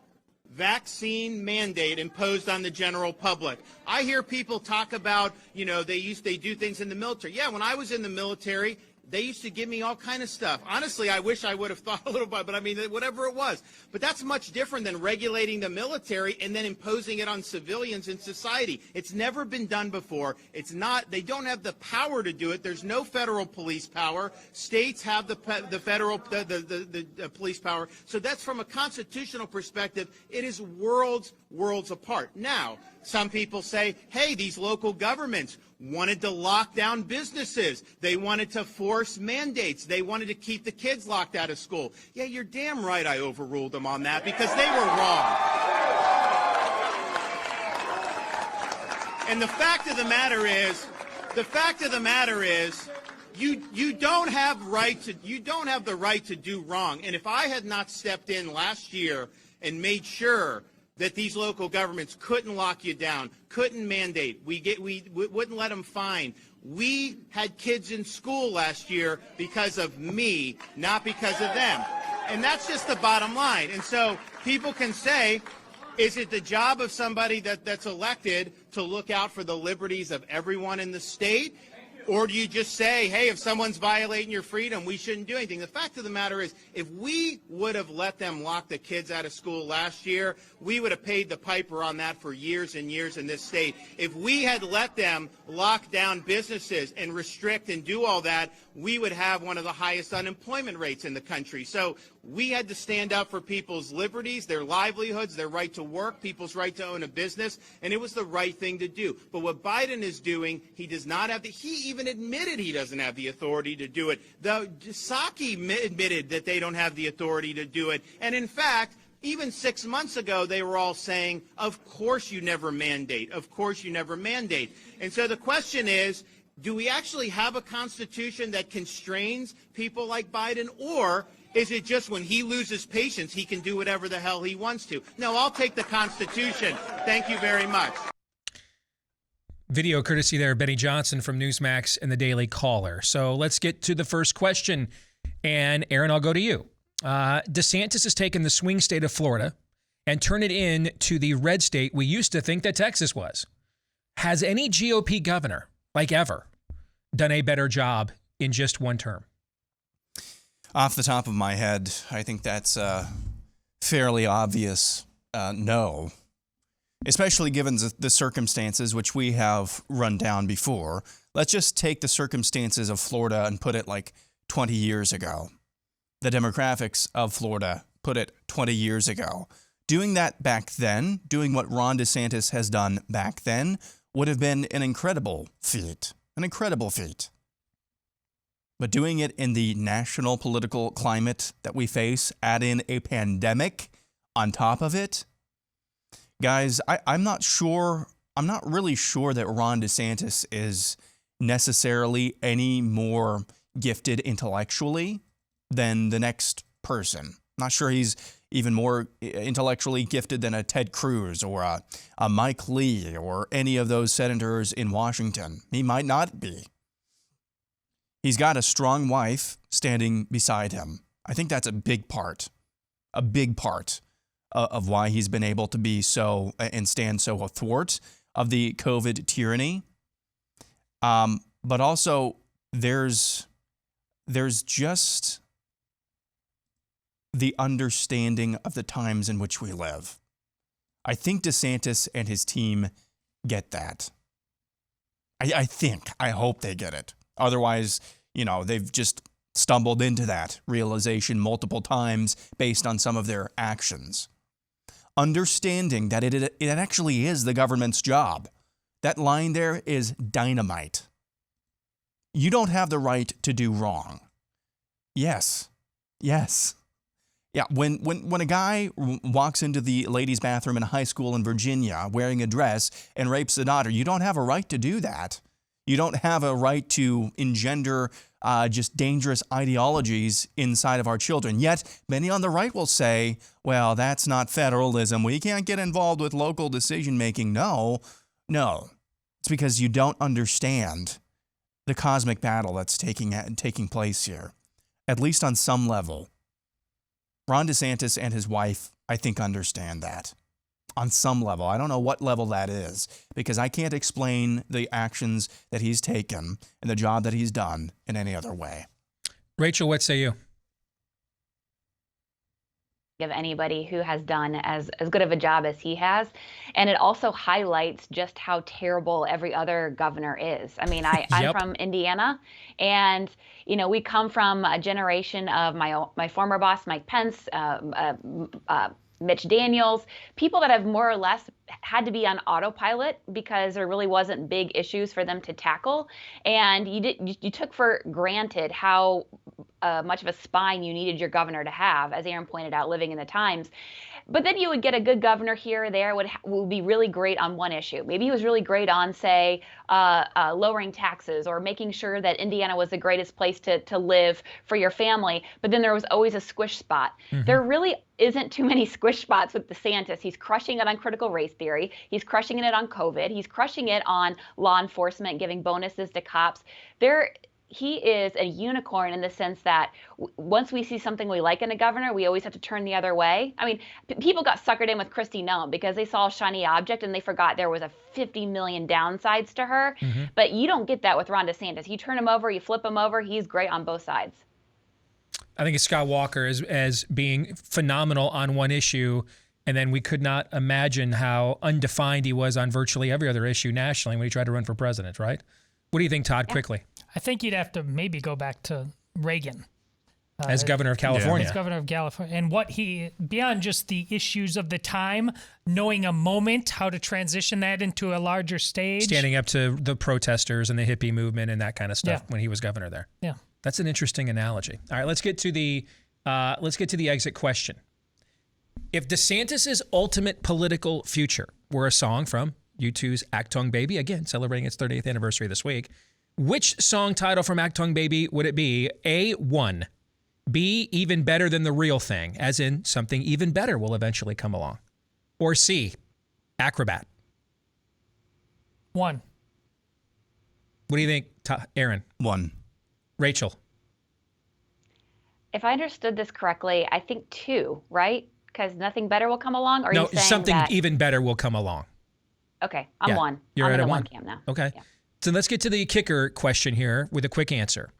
vaccine mandate imposed on the general public. I hear people talk about, they do things in the military. Yeah, when I was in the military, they used to give me all kind of stuff. Honestly, I wish I would have thought a little bit, but I mean, whatever it was. But that's much different than regulating the military and then imposing it on civilians in society. It's never been done before. It's not, they don't have the power to do it. There's no federal police power. States have the federal, the police power. So that's from a constitutional perspective, it is worlds apart. Now, some people say, hey, these local governments wanted to lock down businesses. They wanted to force mandates. They wanted to keep the kids locked out of school. Yeah, you're damn right I overruled them on that because they were wrong. And the fact of the matter is, you don't have the right to do wrong. And if I had not stepped in last year and made sure that these local governments couldn't lock you down, couldn't mandate, we wouldn't let them fine. We had kids in school last year because of me, not because of them. And that's just the bottom line. And so people can say, is it the job of somebody that's elected to look out for the liberties of everyone in the state? Or do you just say, hey, if someone's violating your freedom, we shouldn't do anything? The fact of the matter is, if we would have let them lock the kids out of school last year, we would have paid the piper on that for years and years in this state. If we had let them lock down businesses and restrict and do all that, we would have one of the highest unemployment rates in the country. So we had to stand up for people's liberties, their livelihoods, their right to work, people's right to own a business, and it was the right thing to do. But what Biden is doing, he does not have he even admitted he doesn't have the authority to do it. The Psaki admitted that they don't have the authority to do it. And in fact, even 6 months ago, they were all saying, of course you never mandate. Of course you never mandate. And so the question is, do we actually have a constitution that constrains people like Biden, or is it just when he loses patience, he can do whatever the hell he wants to? No, I'll take the Constitution. Thank you very much. Video courtesy there, Benny Johnson from Newsmax and the Daily Caller. So let's get to the first question. And Aaron, I'll go to you. DeSantis has taken the swing state of Florida and turned it into the red state we used to think that Texas was. Has any GOP governor, like ever, done a better job in just one term? Off the top of my head, I think that's fairly obvious no. Especially given the circumstances which we have run down before. Let's just take the circumstances of Florida and put it like 20 years ago. The demographics of Florida, put it 20 years ago. Doing that back then, doing what Ron DeSantis has done back then, would have been an incredible feat. An incredible feat. But doing it in the national political climate that we face, add in a pandemic on top of it, guys, I'm not really sure that Ron DeSantis is necessarily any more gifted intellectually than the next person. Not sure he's even more intellectually gifted than a Ted Cruz or a Mike Lee or any of those senators in Washington. He might not be. He's got a strong wife standing beside him. I think that's a big part of why he's been able to be so and stand so athwart of the COVID tyranny. But also there's just the understanding of the times in which we live. I think DeSantis and his team get that. I hope they get it. Otherwise, they've just stumbled into that realization multiple times based on some of their actions. Understanding that it actually is the government's job. That line there is dynamite. You don't have the right to do wrong. Yes. Yeah, when a guy walks into the ladies' bathroom in a high school in Virginia wearing a dress and rapes a daughter, you don't have a right to do that. You don't have a right to engender just dangerous ideologies inside of our children. Yet, many on the right will say, well, that's not federalism. We can't get involved with local decision-making. No. It's because you don't understand the cosmic battle that's taking place here, at least on some level. Ron DeSantis and his wife, I think, understand that on some level. I don't know what level that is because I can't explain the actions that he's taken and the job that he's done in any other way. Rachel, what say you? Of anybody who has done as good of a job as he has. And it also highlights just how terrible every other governor is. I mean, I'm from Indiana, and, you know, we come from a generation of my former boss, Mike Pence, Mitch Daniels, people that have more or less had to be on autopilot because there really wasn't big issues for them to tackle. And you took for granted how much of a spine you needed your governor to have, as Aaron pointed out, living in the times. But then you would get a good governor here or there, would be really great on one issue. Maybe he was really great on, say, lowering taxes or making sure that Indiana was the greatest place to live for your family. But then there was always a squish spot. Mhm. There really isn't too many squish spots with DeSantis. He's crushing it on critical race theory. He's crushing it on COVID. He's crushing it on law enforcement, giving bonuses to cops. He is a unicorn in the sense that once we see something we like in a governor, we always have to turn the other way. I mean, people got suckered in with Kristi Noem because they saw a shiny object and they forgot there was a 50 million downsides to her. Mhm. But you don't get that with Ron DeSantis. You turn him over, you flip him over, he's great on both sides. I think of Scott Walker as being phenomenal on one issue, and then we could not imagine how undefined he was on virtually every other issue nationally when he tried to run for president, right? What do you think, Todd, quickly? I think you'd have to maybe go back to Reagan. As governor of California. As governor of California. And what beyond just the issues of the time, knowing a moment, how to transition that into a larger stage. Standing up to the protesters and the hippie movement and that kind of stuff when he was governor there. Yeah. That's an interesting analogy. All right, let's get to the exit question. If DeSantis's ultimate political future were a song from U2's Actung Baby, again, celebrating its 30th anniversary this week, which song title from Actung Baby would it be? A, One. B, Even Better Than the Real Thing, as in something even better will eventually come along. Or C, Acrobat. One. What do you think, Aaron? One. Rachel? If I understood this correctly, I think two, right? Because nothing better will come along? Or are No, you saying something that... even better will come along. Okay, I'm one. You're I'm at in a the one. one camp now. Okay. So let's get to the kicker question here with a quick answer.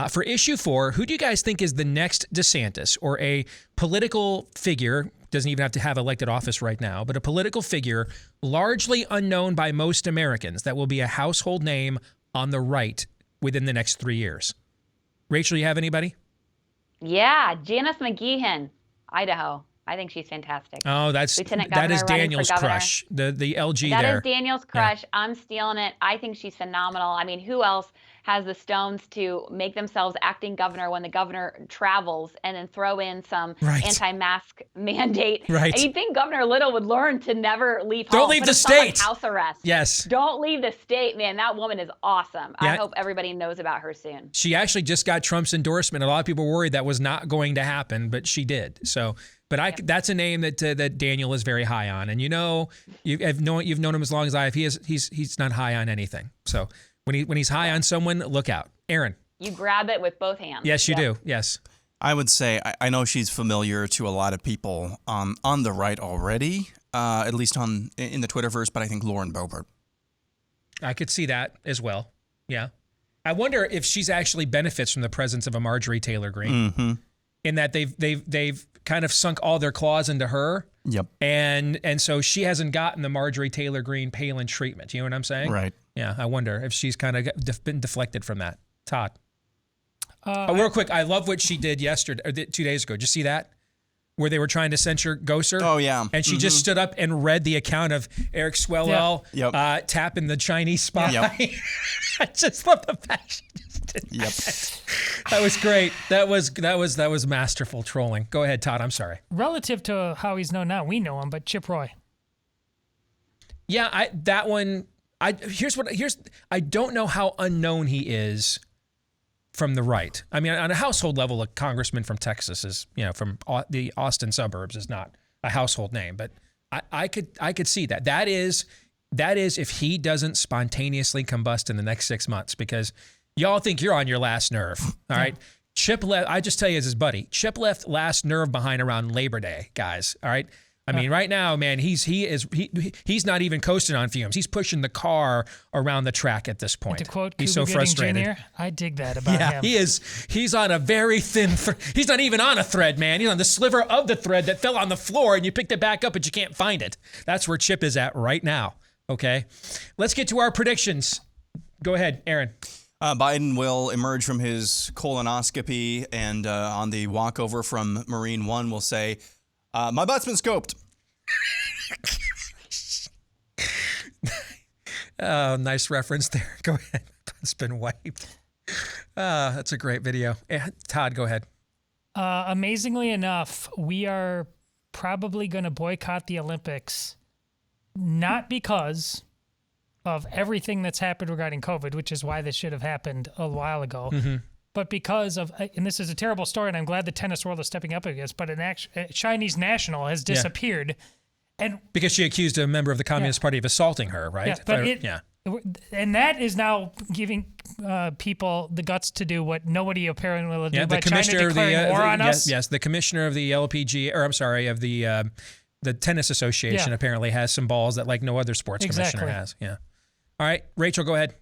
For issue 4, who do you guys think is the next DeSantis, or a political figure, doesn't even have to have elected office right now, but a political figure largely unknown by most Americans that will be a household name on the right within the next 3 years? Rachel, you have anybody? Yeah, Janice McGeehan, Idaho. I think she's fantastic. Oh, that is Daniel's crush. The LG that there. That is Daniel's crush. Yeah. I'm stealing it. I think she's phenomenal. I mean, who else has the stones to make themselves acting governor when the governor travels and then throw in some anti-mask mandate? Right. And you'd think Governor Little would learn to never leave home. Don't leave the state. House arrest. Yes. Don't leave the state, man. That woman is awesome. Yeah. I hope everybody knows about her soon. She actually just got Trump's endorsement. A lot of people were worried that was not going to happen, but she did. So, but that's a name that Daniel is very high on, and you've known him as long as I have. He's not high on anything. So when he's high on someone, look out. Aaron. You grab it with both hands. Yes, you do. Yes. I would say I know she's familiar to a lot of people on the right already, at least in the Twitterverse. But I think Lauren Boebert. I could see that as well. Yeah. I wonder if she's actually benefits from the presence of a Marjorie Taylor Greene. Mm-hmm. In that they've kind of sunk all their claws into her. Yep. And so she hasn't gotten the Marjorie Taylor Greene Palin treatment. You know what I'm saying? Right. Yeah. I wonder if she's kind of been deflected from that. Todd. Real quick, I love what she did 2 days ago. Did you see that? Where they were trying to censure Gosar. Oh, yeah. And she just stood up and read the account of Eric Swalwell tapping the Chinese spy. Yep. I just love the fact she just did that. That was great. That was masterful trolling. Go ahead, Todd. I'm sorry. Relative to how he's known now, we know him, but Chip Roy. Yeah, I don't know how unknown he is from the right. I mean, on a household level, a congressman from Texas is, from the Austin suburbs is not a household name, but I could see that. That is if he doesn't spontaneously combust in the next 6 months, because y'all think you're on your last nerve. All right. Chip left, I just tell you as his buddy, Chip left last nerve behind around Labor Day, guys. All right. I mean, right now, man, he's not even coasting on fumes. He's pushing the car around the track at this point. And to quote he's Cuba so frustrated. Gooding Jr., I dig that about him. He is. He's on a very thin. He's not even on a thread, man. He's on the sliver of the thread that fell on the floor, and you picked it back up, but you can't find it. That's where Chip is at right now. Okay, let's get to our predictions. Go ahead, Aaron. Biden will emerge from his colonoscopy, and on the walkover from Marine One will say, my butt's been scoped. Oh, nice reference there. Go ahead. It's been wiped. That's a great video. Todd, go ahead. Amazingly enough, we are probably going to boycott the Olympics, not because of everything that's happened regarding COVID, which is why this should have happened a while ago, but because of, and this is a terrible story, and I'm glad the tennis world is stepping up against, but a Chinese national has disappeared. And because she accused a member of the Communist Party of assaulting her, right? And that is now giving people the guts to do what nobody apparently will do by China declaring war on us. Yes, the commissioner of the LPG, or I'm sorry, of the tennis association apparently has some balls that like no other sports commissioner has. Yeah. All right, Rachel, go ahead.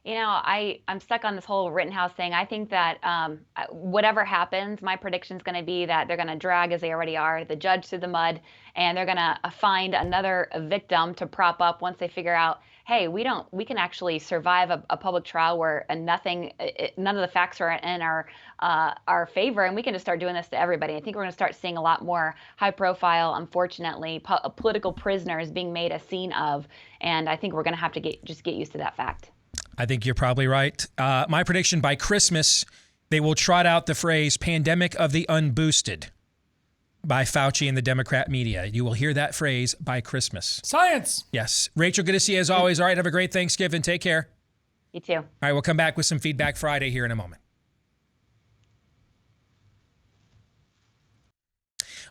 You know, I'm stuck on this whole Rittenhouse thing. I think that whatever happens, my prediction is going to be that they're going to drag, as they already are, the judge through the mud, and they're going to find another victim to prop up once they figure out, hey, we can actually survive a public trial where none of the facts are in our favor, and we can just start doing this to everybody. I think we're going to start seeing a lot more high-profile, unfortunately, political prisoners being made a scene of, and I think we're going to have to get used to that fact. I think you're probably right. My prediction, by Christmas, they will trot out the phrase pandemic of the unboosted by Fauci and the Democrat media. You will hear that phrase by Christmas. Science! Yes. Rachel, good to see you as always. All right, have a great Thanksgiving. Take care. You too. All right, we'll come back with some Feedback Friday here in a moment.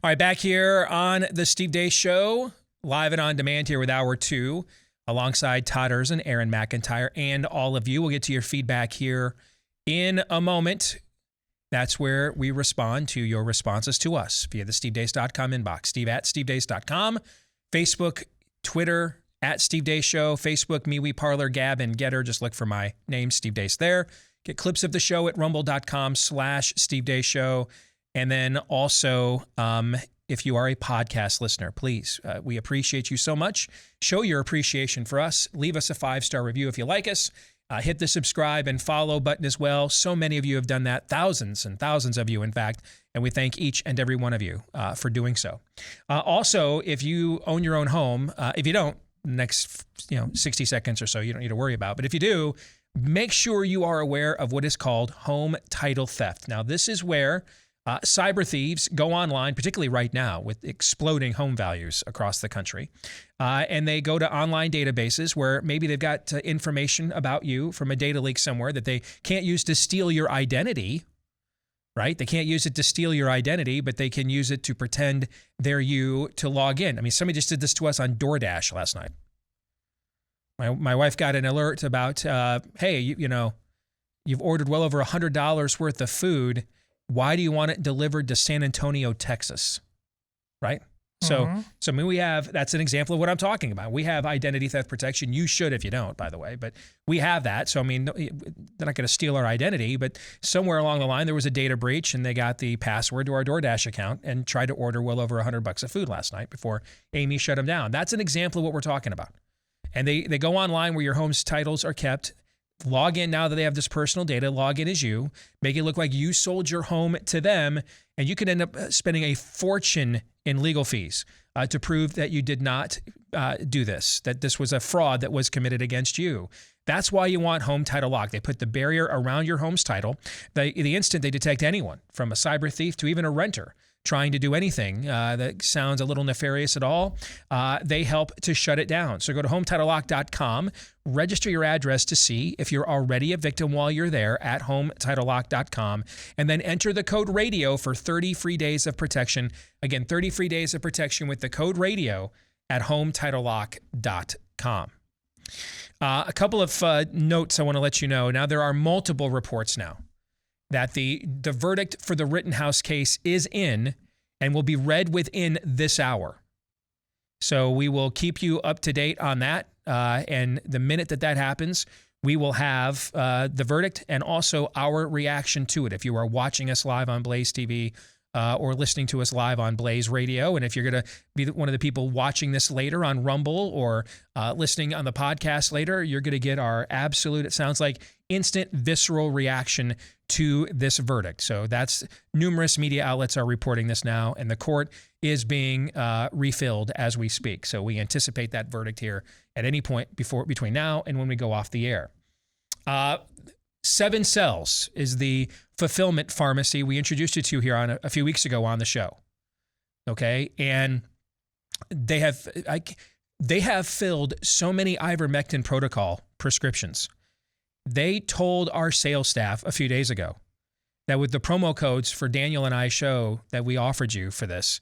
All right, back here on the Steve Deace Show, live and on demand here with Hour 2. Alongside Todd and Aaron McIntyre and all of you. We'll get to your feedback here in a moment. That's where we respond to your responses to us via the stevedeace.com inbox. Steve at stevedeace.com. Facebook, Twitter, at Steve Deace Show. Facebook, MeWe, Parler, Gab, and Getter. Just look for my name, Steve Deace, there. Get clips of the show at rumble.com/Steve Deace Show. And then also, if you are a podcast listener, please, we appreciate you so much. Show your appreciation for us. Leave us a 5-star review if you like us. Hit the subscribe and follow button as well. So many of you have done that, thousands and thousands of you, in fact, and we thank each and every one of you for doing so. Also, if you own your own home, if you don't, next 60 seconds or so, you don't need to worry about. But if you do, make sure you are aware of what is called home title theft. Now, this is where cyber thieves go online, particularly right now with exploding home values across the country, and they go to online databases where maybe they've got information about you from a data leak somewhere that they can't use to steal your identity, right? They can't use it to steal your identity, but they can use it to pretend they're you to log in. I mean, somebody just did this to us on DoorDash last night. My wife got an alert about, hey, you've ordered well over $100 worth of food. Why do you want it delivered to San Antonio, Texas? Right? So I mean, that's an example of what I'm talking about. We have identity theft protection. You should if you don't, by the way, but we have that. So, I mean, they're not going to steal our identity, but somewhere along the line, there was a data breach and they got the password to our DoorDash account and tried to order well over $100 of food last night before Amy shut them down. That's an example of what we're talking about. And they go online where your home's titles are kept. Log in now that they have this personal data. Log in as you. Make it look like you sold your home to them, and you could end up spending a fortune in legal fees to prove that you did not do this, that this was a fraud that was committed against you. That's why you want Home Title Lock. They put the barrier around your home's title. The instant they detect anyone, from a cyber thief to even a renter, trying to do anything that sounds a little nefarious at all, they help to shut it down. So go to HomeTitleLock.com, register your address to see if you're already a victim while you're there at HomeTitleLock.com, and then enter the code RADIO for 30 free days of protection. Again, 30 free days of protection with the code RADIO at HomeTitleLock.com. A couple of notes I want to let you know. Now, there are multiple reports now that the verdict for the Rittenhouse case is in, and will be read within this hour. So we will keep you up to date on that. And the minute that happens, we will have the verdict and also our reaction to it. If you are watching us live on Blaze TV or listening to us live on Blaze Radio, and if you're going to be one of the people watching this later on Rumble or listening on the podcast later, you're going to get our absolute, it sounds like, instant visceral reaction to this verdict. So that's numerous media outlets are reporting this now, and the court is being refilled as we speak. So we anticipate that verdict here at any point between now and when we go off the air. 7 Cells is the fulfillment pharmacy we introduced you to here on a few weeks ago on the show. Okay, and they have filled so many ivermectin protocol prescriptions. They told our sales staff a few days ago that with the promo codes for Daniel and I show that we offered you for this,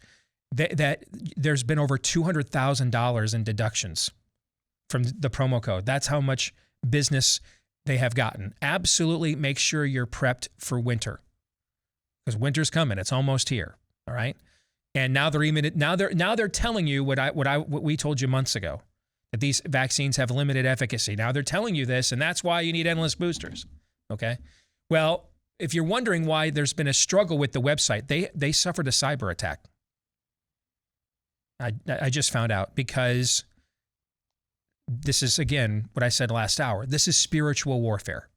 that there's been over $200,000 in deductions from the promo code. That's how much business they have gotten. Absolutely make sure you're prepped for winter, because winter's coming. It's almost here. All right. And now they're telling you what we told you months ago, that these vaccines have limited efficacy. Now they're telling you this, and that's why you need endless boosters. Okay. Well, if you're wondering why there's been a struggle with the website, they suffered a cyber attack. I just found out, because this is, again, what I said last hour. This is spiritual warfare.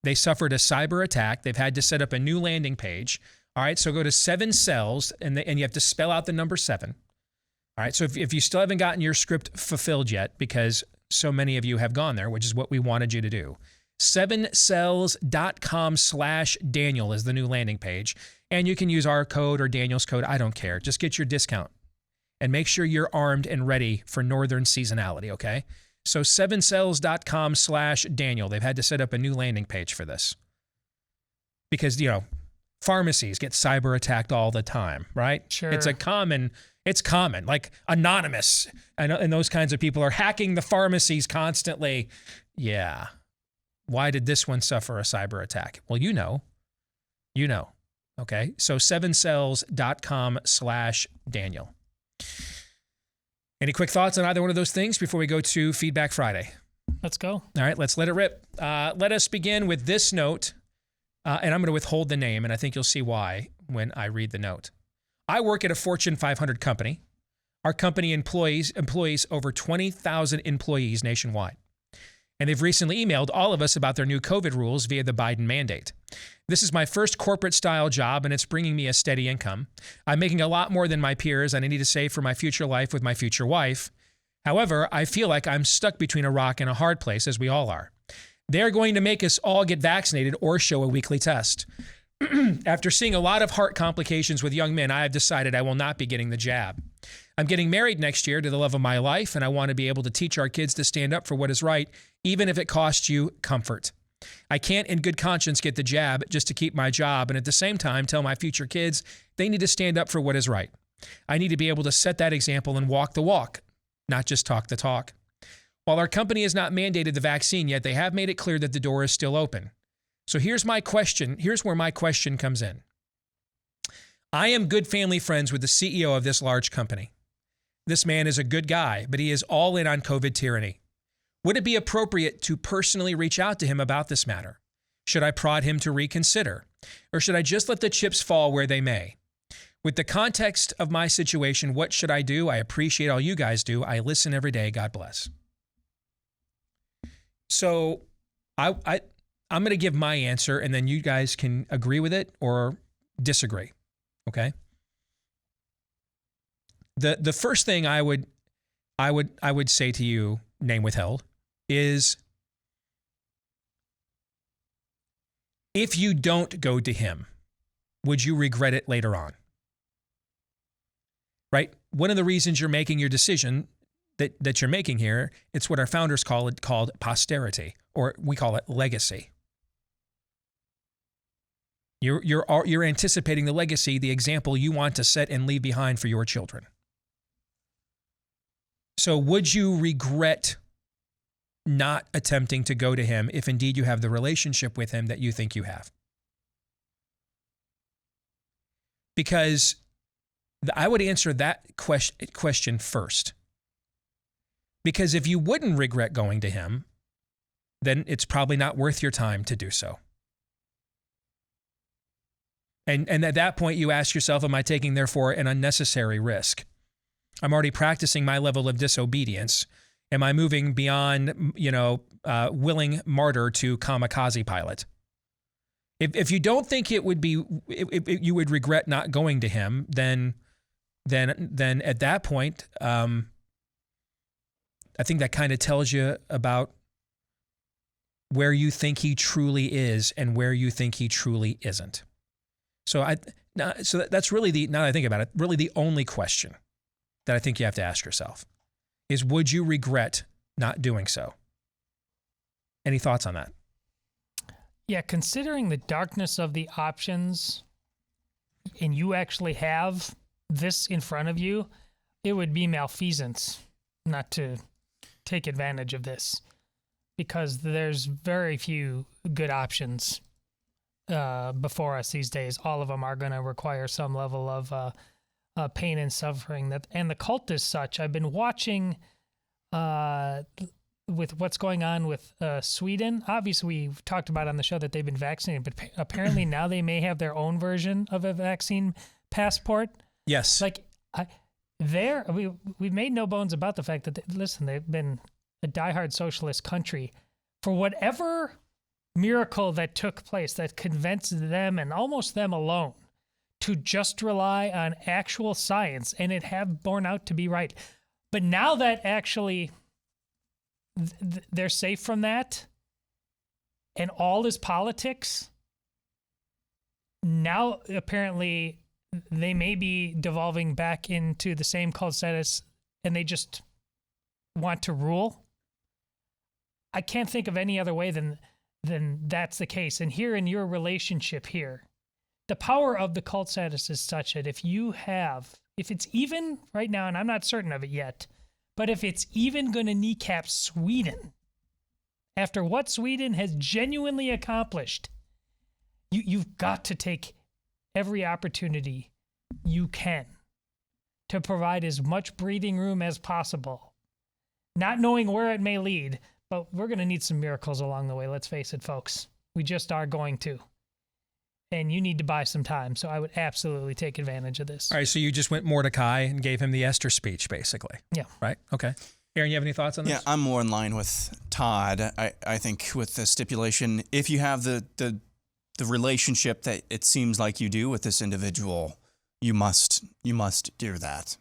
They suffered a cyber attack. They've had to set up a new landing page. All right, so go to 7 Cells, and you have to spell out the number 7. All right, so if you still haven't gotten your script fulfilled yet, because so many of you have gone there, which is what we wanted you to do, 7cells.com/Daniel is the new landing page. And you can use our code or Daniel's code. I don't care. Just get your discount. And make sure you're armed and ready for northern seasonality, okay? So 7cells.com/Daniel. They've had to set up a new landing page for this. Because, pharmacies get cyber attacked all the time, right? Sure. It's common, like Anonymous and those kinds of people are hacking the pharmacies constantly. Yeah. Why did this one suffer a cyber attack? Well, you know. Okay, so 7cells.com/Daniel. Any quick thoughts on either one of those things before we go to Feedback Friday? Let's go. All right, let's let it rip. Let us begin with this note, and I'm going to withhold the name, and I think you'll see why when I read the note. I work at a Fortune 500 company. Our company employs over 20,000 employees nationwide. And they've recently emailed all of us about their new COVID rules via the Biden mandate. This is my first corporate-style job, and it's bringing me a steady income. I'm making a lot more than my peers, and I need to save for my future life with my future wife. However, I feel like I'm stuck between a rock and a hard place, as we all are. They're going to make us all get vaccinated or show a weekly test. After seeing a lot of heart complications with young men, I have decided I will not be getting the jab. I'm getting married next year to the love of my life, and I want to be able to teach our kids to stand up for what is right, even if it costs you comfort. I can't in good conscience get the jab just to keep my job, and at the same time tell my future kids they need to stand up for what is right. I need to be able to set that example and walk the walk, not just talk the talk. While our company has not mandated the vaccine yet, they have made it clear that the door is still open. So here's my question. Here's where my question comes in. I am good family friends with the CEO of this large company. This man is a good guy, but he is all in on COVID tyranny. Would it be appropriate to personally reach out to him about this matter? Should I prod him to reconsider? Or should I just let the chips fall where they may? With the context of my situation, what should I do? I appreciate all you guys do. I listen every day. God bless. So I'm going to give my answer, and then you guys can agree with it or disagree. Okay? The first thing I would say to you, name withheld, is if you don't go to him, would you regret it later on? Right? One of the reasons you're making your decision that you're making here, it's what our founders called posterity, or we call it legacy. You're anticipating the legacy, the example you want to set and leave behind for your children. So would you regret not attempting to go to him if indeed you have the relationship with him that you think you have? Because I would answer that question first. Because if you wouldn't regret going to him, then it's probably not worth your time to do so. And at that point, you ask yourself, am I taking, therefore, an unnecessary risk? I'm already practicing my level of disobedience. Am I moving beyond, willing martyr to kamikaze pilot? If you don't think it would be, if you would regret not going to him, then at that point, I think that kind of tells you about where you think he truly is and where you think he truly isn't. So that's really now that I think about it, really the only question that I think you have to ask yourself is, would you regret not doing so? Any thoughts on that? Yeah, considering the darkness of the options, and you actually have this in front of you, it would be malfeasance not to take advantage of this, because there's very few good options before us these days. All of them are going to require some level of pain and suffering. And the cult is such. I've been watching with what's going on with Sweden. Obviously, we've talked about on the show that they've been vaccinated, but apparently now they may have their own version of a vaccine passport. Yes. Like, we've made no bones about the fact that, they've been a diehard socialist country. For whatever miracle that took place that convinced them and almost them alone to just rely on actual science, and it have borne out to be right. But now that actually they're safe from that and all is politics, now apparently they may be devolving back into the same cult status, and they just want to rule. I can't think of any other way than that's the case. And here in your relationship here, the power of the cult status is such that if it's even right now, and I'm not certain of it yet, but if it's even going to kneecap Sweden, after what Sweden has genuinely accomplished, you've got to take every opportunity you can to provide as much breathing room as possible, not knowing where it may lead. But we're going to need some miracles along the way. Let's face it, folks. We just are going to. And you need to buy some time. So I would absolutely take advantage of this. All right. So you just went Mordecai and gave him the Esther speech, basically. Yeah. Right? Okay. Aaron, you have any thoughts on this? Yeah, I'm more in line with Todd. I think with the stipulation, if you have the relationship that it seems like you do with this individual, you must do that.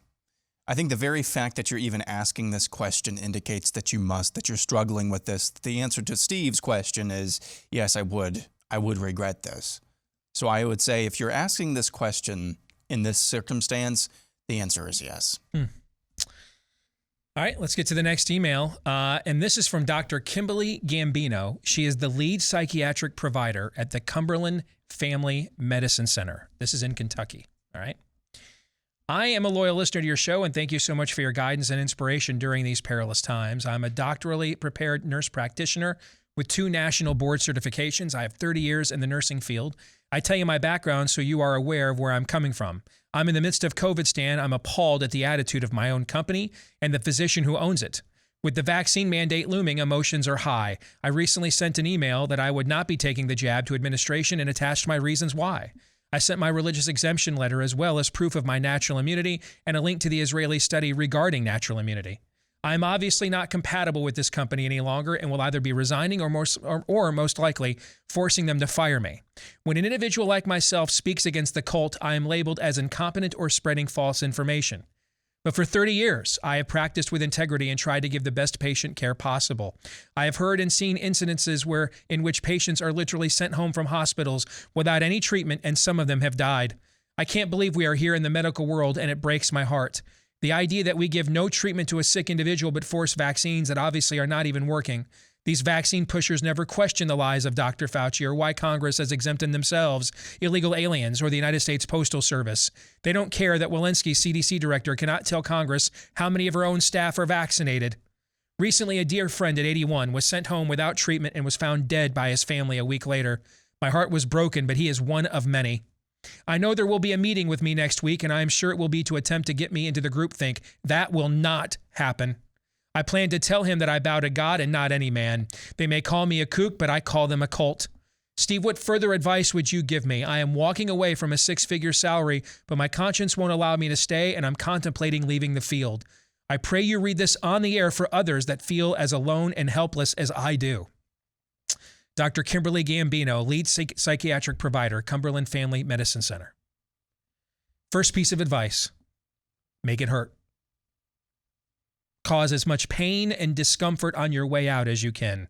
I think the very fact that you're even asking this question indicates that you're struggling with this. The answer to Steve's question is, yes, I would regret this. So I would say if you're asking this question in this circumstance, the answer is yes. All right, let's get to the next email. And this is from Dr. Kimberly Gambino. She is the lead psychiatric provider at the Cumberland Family Medicine Center. This is in Kentucky. All right. I am a loyal listener to your show, and thank you so much for your guidance and inspiration during these perilous times. I'm a doctorally prepared nurse practitioner with 2 national board certifications. I have 30 years in the nursing field. I tell you my background so you are aware of where I'm coming from. I'm in the midst of COVID stand. I'm appalled at the attitude of my own company and the physician who owns it. With the vaccine mandate looming, emotions are high. I recently sent an email that I would not be taking the jab to administration and attached my reasons why. I sent my religious exemption letter as well as proof of my natural immunity and a link to the Israeli study regarding natural immunity. I'm obviously not compatible with this company any longer and will either be resigning or most likely forcing them to fire me. When an individual like myself speaks against the cult, I am labeled as incompetent or spreading false information. But for 30 years, I have practiced with integrity and tried to give the best patient care possible. I have heard and seen incidences in which patients are literally sent home from hospitals without any treatment, and some of them have died. I can't believe we are here in the medical world, and it breaks my heart. The idea that we give no treatment to a sick individual but force vaccines that obviously are not even working. These vaccine pushers never question the lies of Dr. Fauci or why Congress has exempted themselves, illegal aliens, or the United States Postal Service. They don't care that Walensky, CDC director, cannot tell Congress how many of her own staff are vaccinated. Recently, a dear friend at 81 was sent home without treatment and was found dead by his family a week later. My heart was broken, but he is one of many. I know there will be a meeting with me next week, and I am sure it will be to attempt to get me into the groupthink. That will not happen. I plan to tell him that I bow to God and not any man. They may call me a kook, but I call them a cult. Steve, what further advice would you give me? I am walking away from a 6-figure salary, but my conscience won't allow me to stay, and I'm contemplating leaving the field. I pray you read this on the air for others that feel as alone and helpless as I do. Dr. Kimberly Gambino, lead psychiatric provider, Cumberland Family Medicine Center. First piece of advice, make it hurt. Cause as much pain and discomfort on your way out as you can.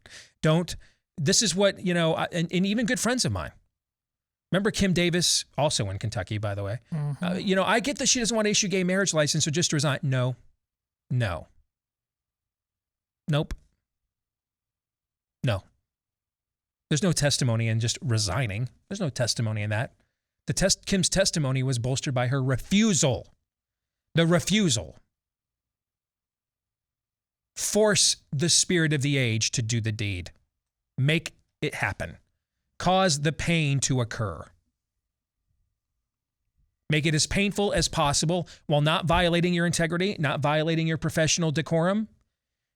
This is what, and even good friends of mine. Remember Kim Davis, also in Kentucky, by the way. Mm-hmm. I get that she doesn't want to issue gay marriage license, so just resign. No. Nope. No. There's no testimony in just resigning. There's no testimony in that. Kim's testimony was bolstered by her refusal. The refusal. Force the spirit of the age to do the deed. Make it happen. Cause the pain to occur. Make it as painful as possible while not violating your integrity, not violating your professional decorum.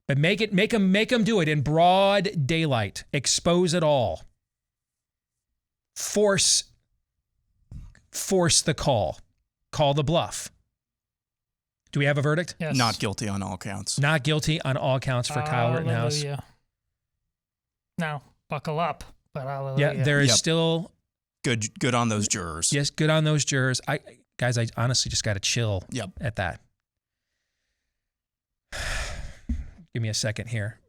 But make them do it in broad daylight. Expose it all. Force the call. Call the bluff. Do we have a verdict? Yes. Not guilty on all counts. Not guilty on all counts for Kyle Rittenhouse. Now, buckle up. But hallelujah. Yeah, there is still good on those jurors. Yes, good on those jurors. I honestly just got to chill at that. Give me a second here.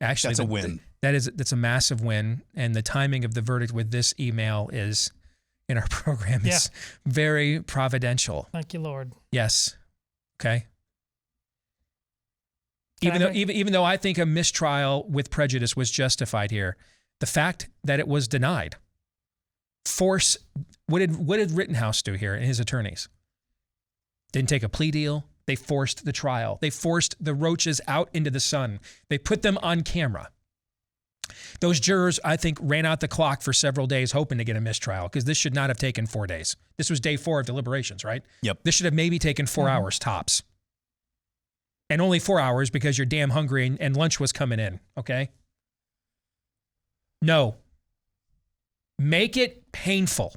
Actually, that's a win. That's a massive win, and the timing of the verdict with this email is in our program is very providential. Thank you, Lord. Yes. Okay. Even though I think a mistrial with prejudice was justified here, the fact that it was denied. What did Rittenhouse do here and his attorneys? Didn't take a plea deal. They forced the trial. They forced the roaches out into the sun. They put them on camera. Those jurors, I think, ran out the clock for several days hoping to get a mistrial because this should not have taken 4 days. This was day 4 of deliberations, right? Yep. This should have maybe taken 4 hours tops. And only 4 hours because you're damn hungry and lunch was coming in, okay? No. Make it painful.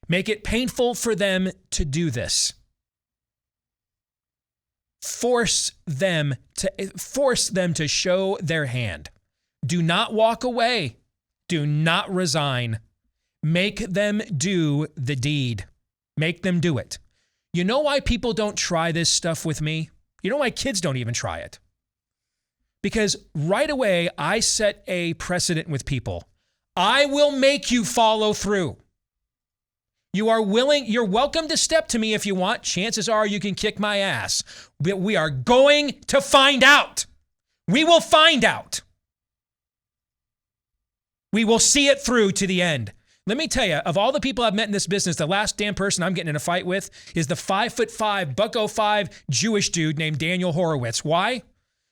Make it painful for them to do this. Force them to show their hand. Do not walk away. Do not resign. Make them do the deed. Make them do it. You know why people don't try this stuff with me? You know why kids don't even try it? Because right away, I set a precedent with people. I will make you follow through. You're welcome to step to me if you want. Chances are you can kick my ass. But we are going to find out. We will find out. We will see it through to the end. Let me tell you, of all the people I've met in this business, the last damn person I'm getting in a fight with is the 5'5", $105 Jewish dude named Daniel Horowitz. Why?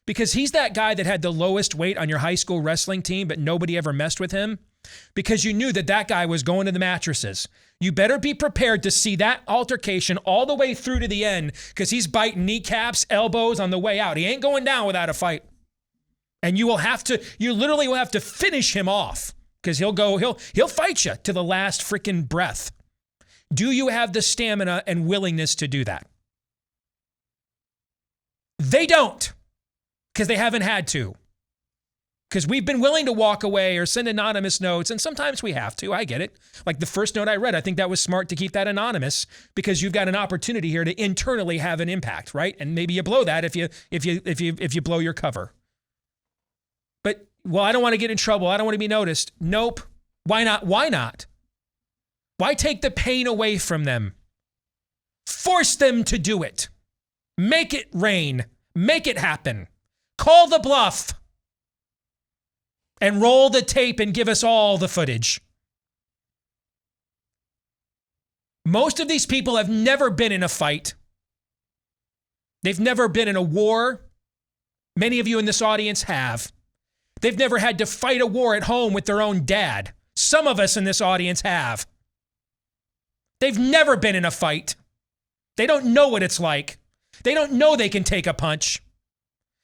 Because he's that guy that had the lowest weight on your high school wrestling team, but nobody ever messed with him. Because you knew that guy was going to the mattresses. You better be prepared to see that altercation all the way through to the end because he's biting kneecaps, elbows on the way out. He ain't going down without a fight. And you literally will have to finish him off. Because he'll fight you to the last freaking breath. Do you have the stamina and willingness to do that? They don't, because they haven't had to. Because we've been willing to walk away or send anonymous notes, and sometimes we have to. I get it. Like the first note I read, I think that was smart to keep that anonymous because you've got an opportunity here to internally have an impact, right? And maybe you blow that if you blow your cover. But well, I don't want to get in trouble. I don't want to be noticed. Nope. Why not? Why not? Why take the pain away from them? Force them to do it. Make it rain. Make it happen. Call the bluff. And roll the tape and give us all the footage. Most of these people have never been in a fight. They've never been in a war. Many of you in this audience have. They've never had to fight a war at home with their own dad. Some of us in this audience have. They've never been in a fight. They don't know what it's like. They don't know they can take a punch.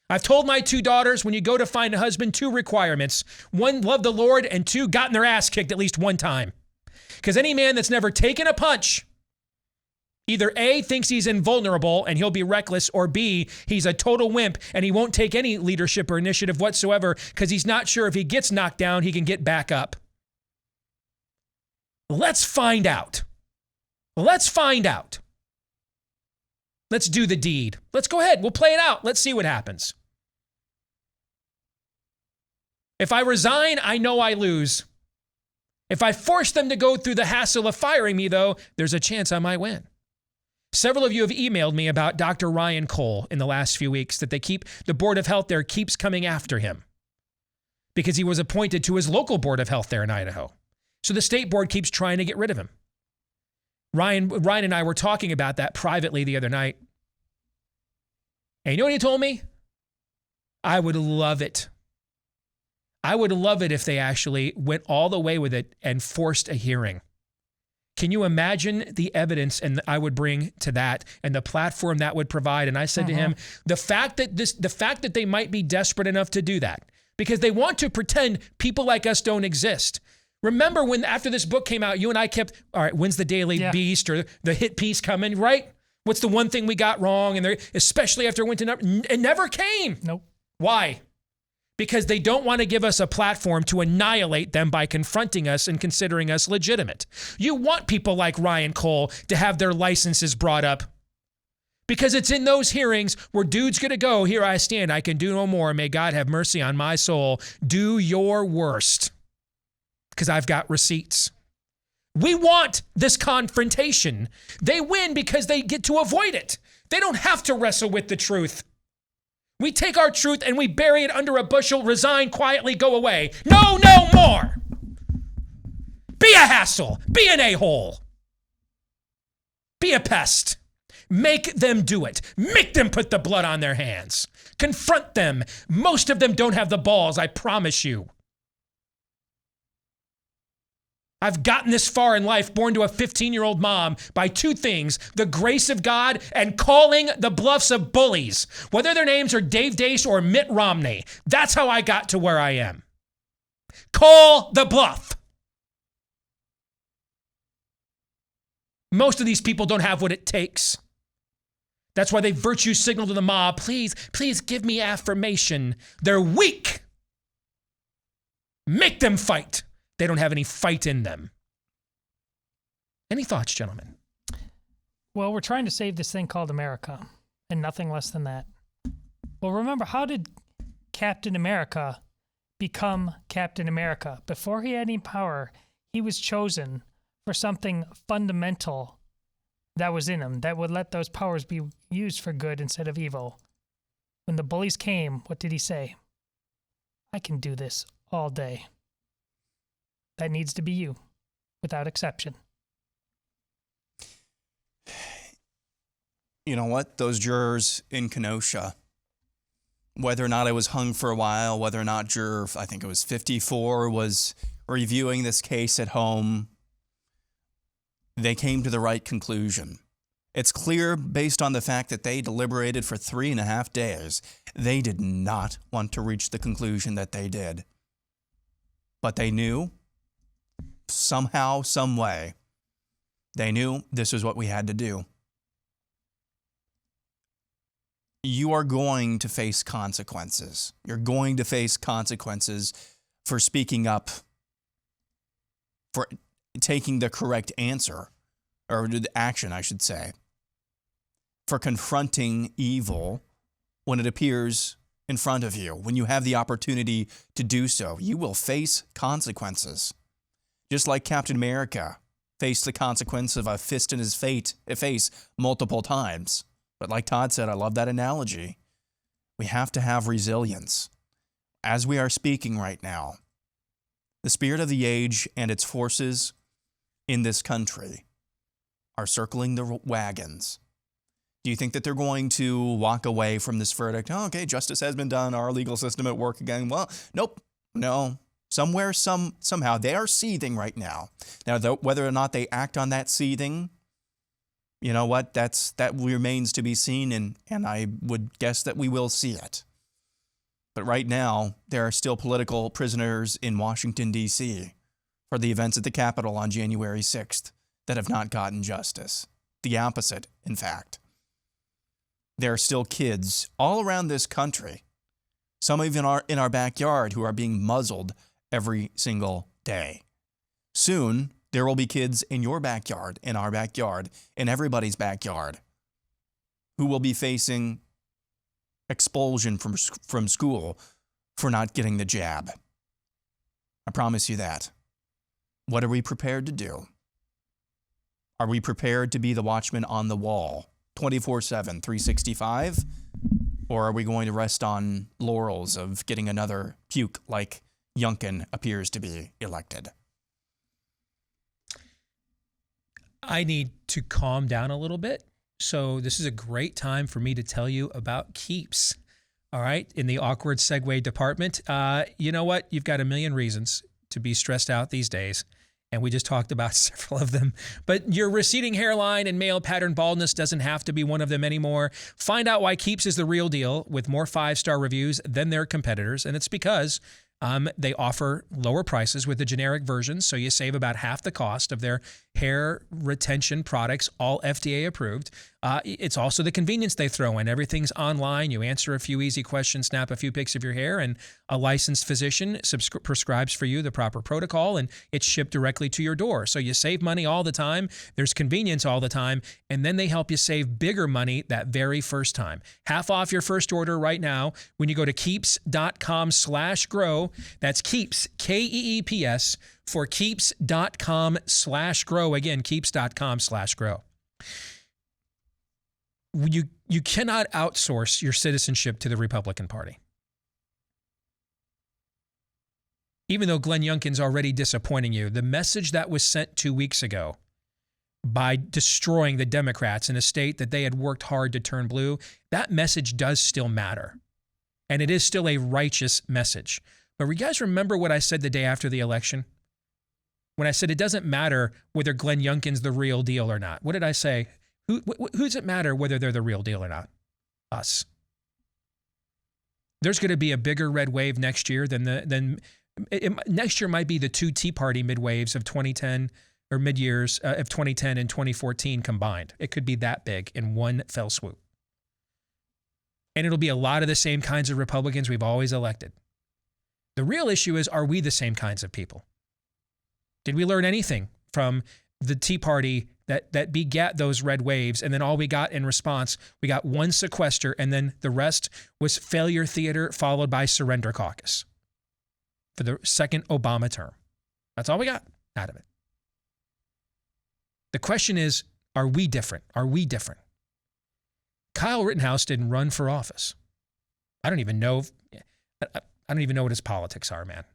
I've told my 2 daughters, when you go to find a husband, 2 requirements. 1, love the Lord, and 2, gotten their ass kicked at least 1 time. Because any man that's never taken a punch, either A, thinks he's invulnerable and he'll be reckless, or B, he's a total wimp and he won't take any leadership or initiative whatsoever because he's not sure if he gets knocked down, he can get back up. Let's find out. Let's find out. Let's do the deed. Let's go ahead. We'll play it out. Let's see what happens. If I resign, I know I lose. If I force them to go through the hassle of firing me, though, there's a chance I might win. Several of you have emailed me about Dr. Ryan Cole in the last few weeks, that the Board of Health there keeps coming after him because he was appointed to his local Board of Health there in Idaho. So the state board keeps trying to get rid of him. Ryan and I were talking about that privately the other night. And you know what he told me? I would love it. I would love it if they actually went all the way with it and forced a hearing. Can you imagine the evidence and I would bring to that and the platform that would provide? And I said to him, the fact that they might be desperate enough to do that because they want to pretend people like us don't exist. Remember when after this book came out, you and I kept, all right, when's the Daily Beast or the hit piece coming, right? What's the one thing we got wrong? And especially after it went to it never came. Nope. Why? Because they don't want to give us a platform to annihilate them by confronting us and considering us legitimate. You want people like Ryan Cole to have their licenses brought up because it's in those hearings where dude's going to go, here I stand, I can do no more. May God have mercy on my soul. Do your worst because I've got receipts. We want this confrontation. They win because they get to avoid it. They don't have to wrestle with the truth. We take our truth and we bury it under a bushel, resign, quietly go away. No more. Be a hassle. Be an a-hole. Be a pest. Make them do it. Make them put the blood on their hands. Confront them. Most of them don't have the balls, I promise you. I've gotten this far in life, born to a 15-year-old mom, by 2 things, the grace of God and calling the bluffs of bullies, whether their names are Dave Deace or Mitt Romney. That's how I got to where I am. Call the bluff. Most of these people don't have what it takes. That's why they virtue signal to the mob, please give me affirmation. They're weak. Make them fight. They don't have any fight in them. Any thoughts, gentlemen? Well, we're trying to save this thing called America, and nothing less than that. Well, remember, how did Captain America become Captain America? Before he had any power, he was chosen for something fundamental that was in him that would let those powers be used for good instead of evil. When the bullies came, what did he say? I can do this all day. That needs to be you, without exception. You know what? Those jurors in Kenosha, whether or not I was hung for a while, whether or not juror, I think it was 54, was reviewing this case at home, they came to the right conclusion. It's clear based on the fact that they deliberated for 3.5 days. They did not want to reach the conclusion that they did. But they knew, somehow, some way, they knew this was what we had to do. You are going to face consequences. You're going to face consequences for speaking up, for taking the correct answer, or the action, I should say, for confronting evil when it appears in front of you. When you have the opportunity to do so, you will face consequences. Just like Captain America faced the consequence of a fist in his face multiple times. But like Todd said, I love that analogy. We have to have resilience. As we are speaking right now, the spirit of the age and its forces in this country are circling the wagons. Do you think that they're going to walk away from this verdict? Oh, okay, justice has been done. Our legal system at work again. Well, nope. No. Somewhere, somehow, they are seething right now. Now, whether or not they act on that seething, you know what? That remains to be seen, and I would guess that we will see it. But right now, there are still political prisoners in Washington, D.C. for the events at the Capitol on January 6th that have not gotten justice. The opposite, in fact. There are still kids all around this country, some even are in our backyard, who are being muzzled every single day. Soon, there will be kids in your backyard, in our backyard, in everybody's backyard, who will be facing expulsion from school for not getting the jab. I promise you that. What are we prepared to do? Are we prepared to be the watchman on the wall, 24/7, 365? Or are we going to rest on laurels of getting another puke like Youngkin appears to be elected? I need to calm down a little bit. So this is a great time for me to tell you about Keeps. All right. In the awkward segue department, you know what? You've got a million reasons to be stressed out these days. And we just talked about several of them. But your receding hairline and male pattern baldness doesn't have to be one of them anymore. Find out why Keeps is the real deal with more 5-star reviews than their competitors. And it's because they offer lower prices with the generic versions, so you save about half the cost of their hair retention products, all FDA approved. It's also the convenience they throw in. Everything's online. You answer a few easy questions, snap a few pics of your hair, and a licensed physician prescribes for you the proper protocol, and it's shipped directly to your door. So you save money all the time. There's convenience all the time, and then they help you save bigger money that very first time. Half off your first order right now when you go to keeps.com/grow. That's Keeps, Keeps, for keeps.com/grow. Again, keeps.com/grow. You cannot outsource your citizenship to the Republican Party. Even though Glenn Youngkin's already disappointing you, the message that was sent 2 weeks ago by destroying the Democrats in a state that they had worked hard to turn blue, that message does still matter. And it is still a righteous message. But you guys remember what I said the day after the election? When I said it doesn't matter whether Glenn Youngkin's the real deal or not. What did I say? Who does it matter whether they're the real deal or not? Us. There's going to be a bigger red wave next year next year might be the two Tea Party midwaves of 2010 or mid-years of 2010 and 2014 combined. It could be that big in one fell swoop. And it'll be a lot of the same kinds of Republicans we've always elected. The real issue is, are we the same kinds of people? Did we learn anything from the Tea Party that begat those red waves, and then all we got in response, we got one sequester, and then the rest was failure theater followed by surrender caucus for the second Obama term? That's all we got out of it. The question is, are we different? Are we different? Kyle Rittenhouse didn't run for office. I don't even know what his politics are, man.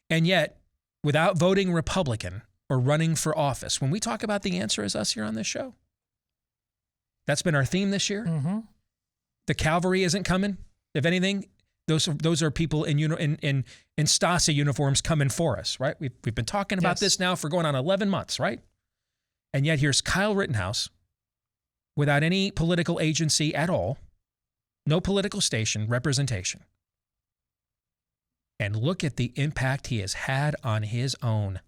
And yet, without voting Republican or running for office, when we talk about the answer is us here on this show, that's been our theme this year. Mm-hmm. The cavalry isn't coming. If anything, those are people in Stasi uniforms coming for us, right? We've been talking about this now for going on 11 months, right? And yet here's Kyle Rittenhouse without any political agency at all, no political station representation. And look at the impact he has had on his own.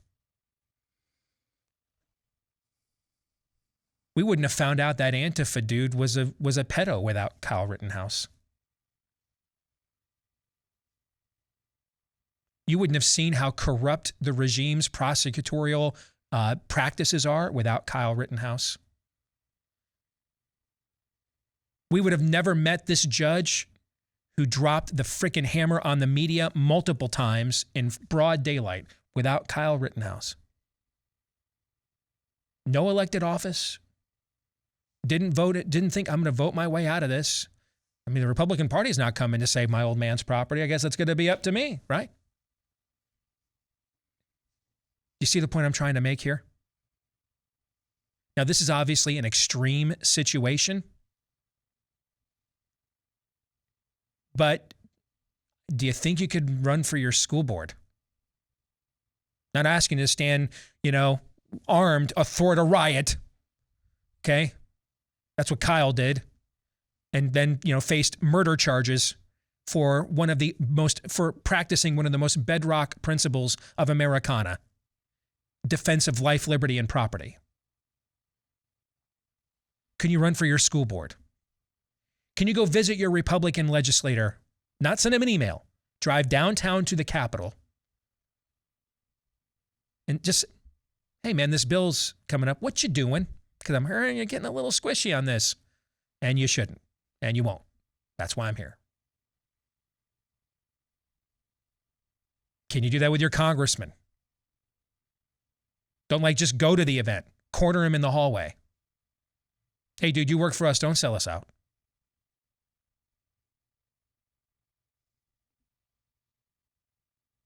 We wouldn't have found out that Antifa dude was a pedo without Kyle Rittenhouse. You wouldn't have seen how corrupt the regime's prosecutorial practices are without Kyle Rittenhouse. We would have never met this judge who dropped the frickin' hammer on the media multiple times in broad daylight without Kyle Rittenhouse. No elected office. Didn't think I'm going to vote my way out of this. I mean, the Republican Party is not coming to save my old man's property. I guess that's going to be up to me, right? You see the point I'm trying to make here? Now, this is obviously an extreme situation, but do you think you could run for your school board? Not asking you to stand, armed athwart a riot. Okay? That's what Kyle did. And then, faced murder charges for practicing one of the most bedrock principles of Americana, defense of life, liberty, and property. Can you run for your school board? Can you go visit your Republican legislator? Not send him an email. Drive downtown to the Capitol and just, hey man, this bill's coming up. What you doing? Because I'm hearing you're getting a little squishy on this. And you shouldn't. And you won't. That's why I'm here. Can you do that with your congressman? Don't just go to the event. Corner him in the hallway. Hey, dude, you work for us. Don't sell us out.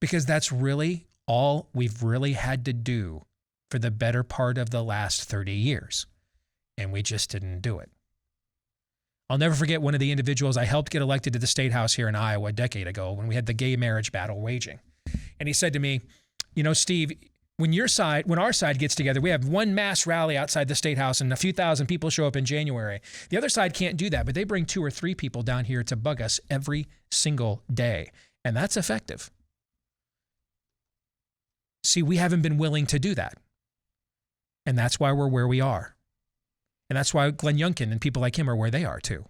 Because that's really all we've really had to do for the better part of the last 30 years. And we just didn't do it. I'll never forget one of the individuals I helped get elected to the state house here in Iowa a decade ago when we had the gay marriage battle raging. And he said to me, Steve, when our side gets together, we have one mass rally outside the state house and a few thousand people show up in January. The other side can't do that, but they bring 2 or 3 people down here to bug us every single day. And that's effective. See, we haven't been willing to do that. And that's why we're where we are. And that's why Glenn Youngkin and people like him are where they are too.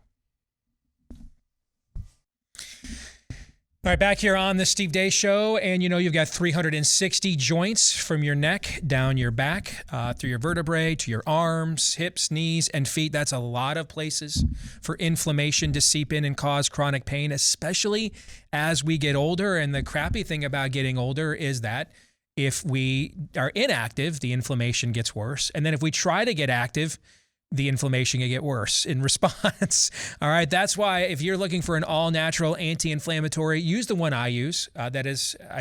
All right, back here on the Steve Deace Show, and you've got 360 joints from your neck down your back, through your vertebrae, to your arms, hips, knees, and feet. That's a lot of places for inflammation to seep in and cause chronic pain, especially as we get older. And the crappy thing about getting older is that if we are inactive, the inflammation gets worse. And then if we try to get active, the inflammation can get worse in response. All right, that's why if you're looking for an all-natural anti-inflammatory, use the one I use. I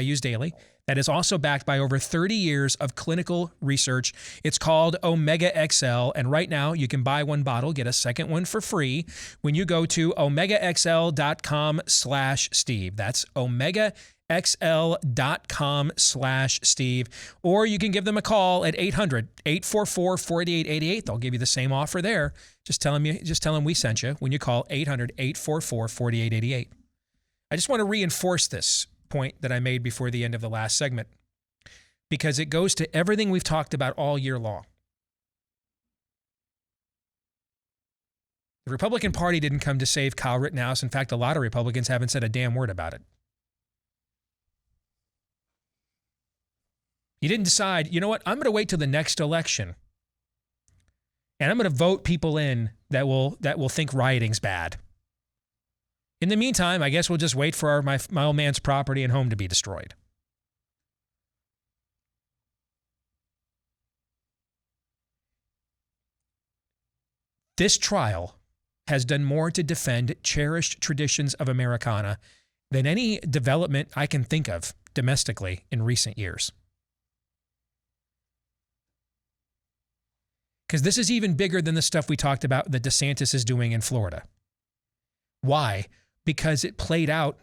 use daily. That is also backed by over 30 years of clinical research. It's called Omega XL, and right now you can buy one bottle, get a second one for free when you go to omegaxl.com/Steve. That's omegaxl.com/Steve. Or you can give them a call at 800-844-4888. They'll give you the same offer there. Just tell them we sent you when you call 800-844-4888. I just want to reinforce this point that I made before the end of the last segment, because it goes to everything we've talked about all year long. The Republican Party didn't come to save Kyle Rittenhouse. In fact, a lot of Republicans haven't said a damn word about it. You didn't decide, you know what, I'm going to wait till the next election, and I'm going to vote people in that will think rioting's bad. In the meantime, I guess we'll just wait for my old man's property and home to be destroyed. This trial has done more to defend cherished traditions of Americana than any development I can think of domestically in recent years. Because this is even bigger than the stuff we talked about that DeSantis is doing in Florida. Why? Because it played out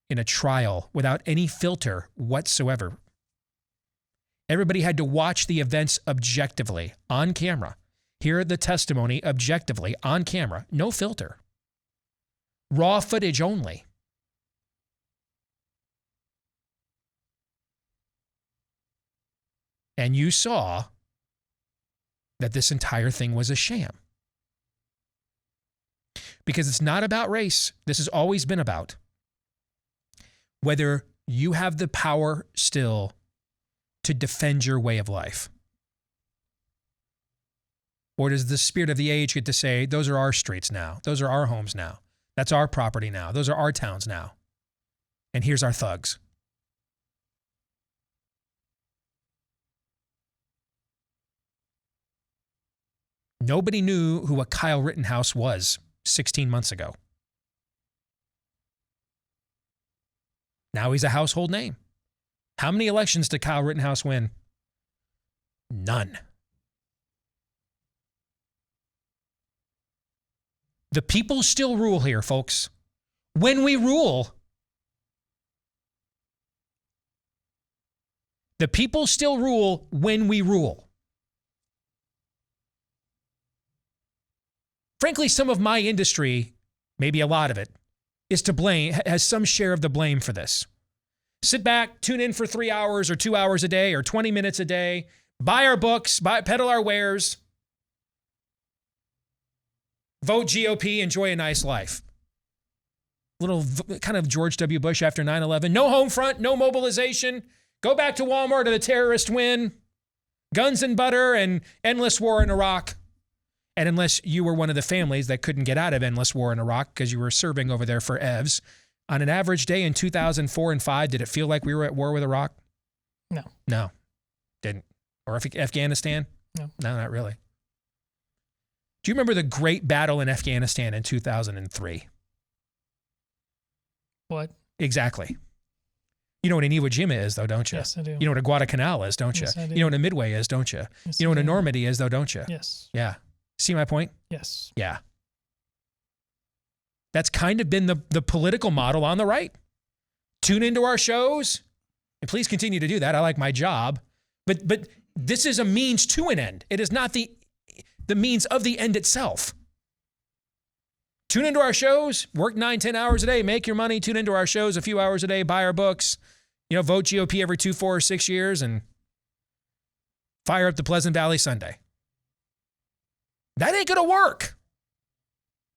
in a trial without any filter whatsoever. Everybody had to watch the events objectively, on camera. Hear the testimony objectively, on camera. No filter. Raw footage only. And you saw that this entire thing was a sham. Because it's not about race. This has always been about whether you have the power still to defend your way of life. Or does the spirit of the age get to say, those are our streets now. Those are our homes now. That's our property now. Those are our towns now. And here's our thugs. Nobody knew who a Kyle Rittenhouse was 16 months ago. Now he's a household name. How many elections did Kyle Rittenhouse win? None. The people still rule here, folks. When we rule, the people still rule when we rule. Frankly, some of my industry, maybe a lot of it, is to blame, has some share of the blame for this. Sit back, tune in for 3 hours or 2 hours a day or 20 minutes a day, buy our books, peddle our wares, vote GOP, enjoy a nice life. Little kind of George W. Bush after 9/11. No home front, no mobilization. Go back to Walmart or the terrorist win. Guns and butter and endless war in Iraq. And unless you were one of the families that couldn't get out of endless war in Iraq because you were serving over there for EVs, on an average day in 2004 and 5, did it feel like we were at war with Iraq? No. No, didn't. Or Afghanistan? No. No, not really. Do you remember the great battle in Afghanistan in 2003? What? Exactly. You know what an Iwo Jima is, though, don't you? Yes, I do. You know what a Guadalcanal is, don't you? Yes, I do. You know what a Midway is, don't you? Yes, You know I what a do. Normandy is, though, don't you? Yes. Yeah. See my point? Yes. Yeah. That's kind of been the political model on the right. Tune into our shows, and please continue to do that. I like my job. But this is a means to an end. It is not the means of the end itself. Tune into our shows, work 9-10 hours a day, make your money, tune into our shows a few hours a day, buy our books, vote GOP every 2, 4, or 6 years, and fire up the Pleasant Valley Sunday. That ain't going to work.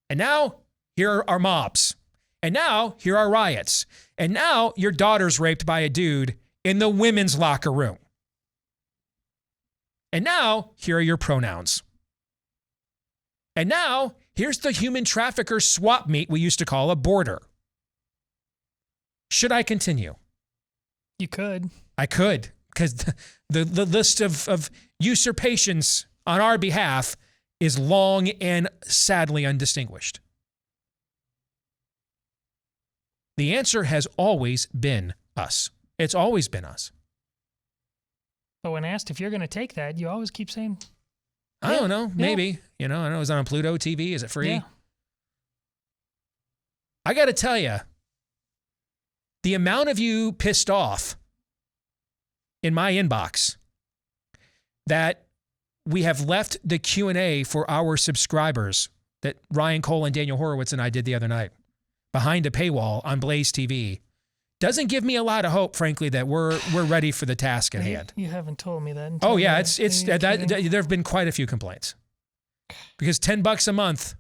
And now, here are our mobs. And now, here are riots. And now, your daughter's raped by a dude in the women's locker room. And now, here are your pronouns. And now, here's the human trafficker swap meet we used to call a border. Should I continue? You could. I could, because the list of usurpations on our behalf is long and sadly undistinguished. The answer has always been us. It's always been us. But when asked if you're going to take that, you always keep saying, I don't know, maybe. I know it was on Pluto TV. Is it free? Yeah. I got to tell you, the amount of you pissed off in my inbox that we have left the Q&A for our subscribers that Ryan Cole and Daniel Horowitz and I did the other night behind a paywall on BlazeTV doesn't give me a lot of hope, frankly, that we're ready for the task at hand. You haven't told me that. Oh yeah, there have been quite a few complaints because $10 a month.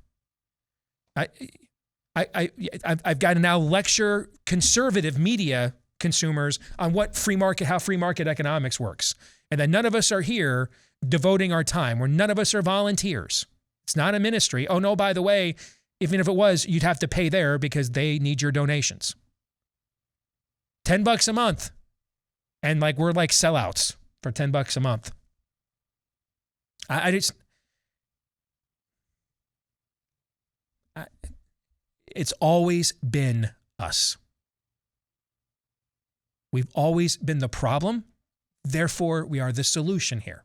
I've got to now lecture conservative media consumers on how free market economics works, and that none of us are here devoting our time. None of us are volunteers. It's not a ministry. Oh no, by the way, even if it was, you'd have to pay there because they need your donations. $10 a month. And we're like sellouts for $10 a month. It's always been us. We've always been the problem. Therefore, we are the solution here.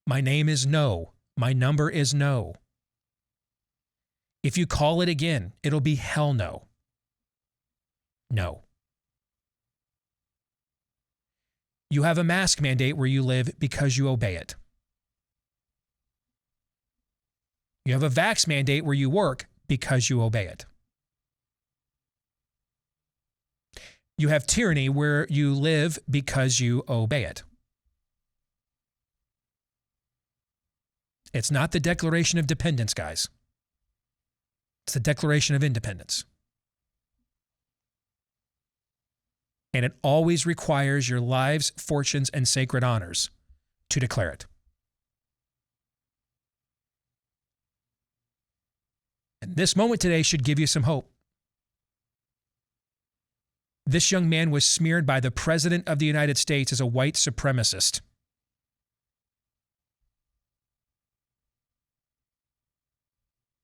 My name is no. My number is no. If you call it again, it'll be hell no. No. You have a mask mandate where you live because you obey it. You have a vax mandate where you work because you obey it. You have tyranny where you live because you obey it. It's not the Declaration of Dependence, guys. It's the Declaration of Independence. And it always requires your lives, fortunes, and sacred honors to declare it. And this moment today should give you some hope. This young man was smeared by the President of the United States as a white supremacist.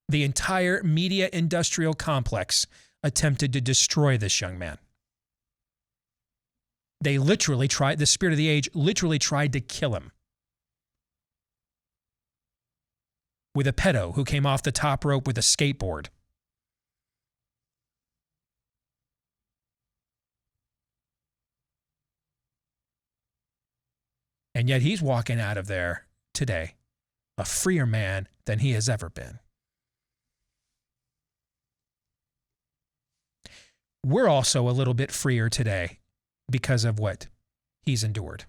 The entire media industrial complex attempted to destroy this young man. They literally tried, the spirit of the age literally tried to kill him. with a pedo who came off the top rope with a skateboard. And yet he's walking out of there today a freer man than he has ever been. We're also a little bit freer today because of what he's endured.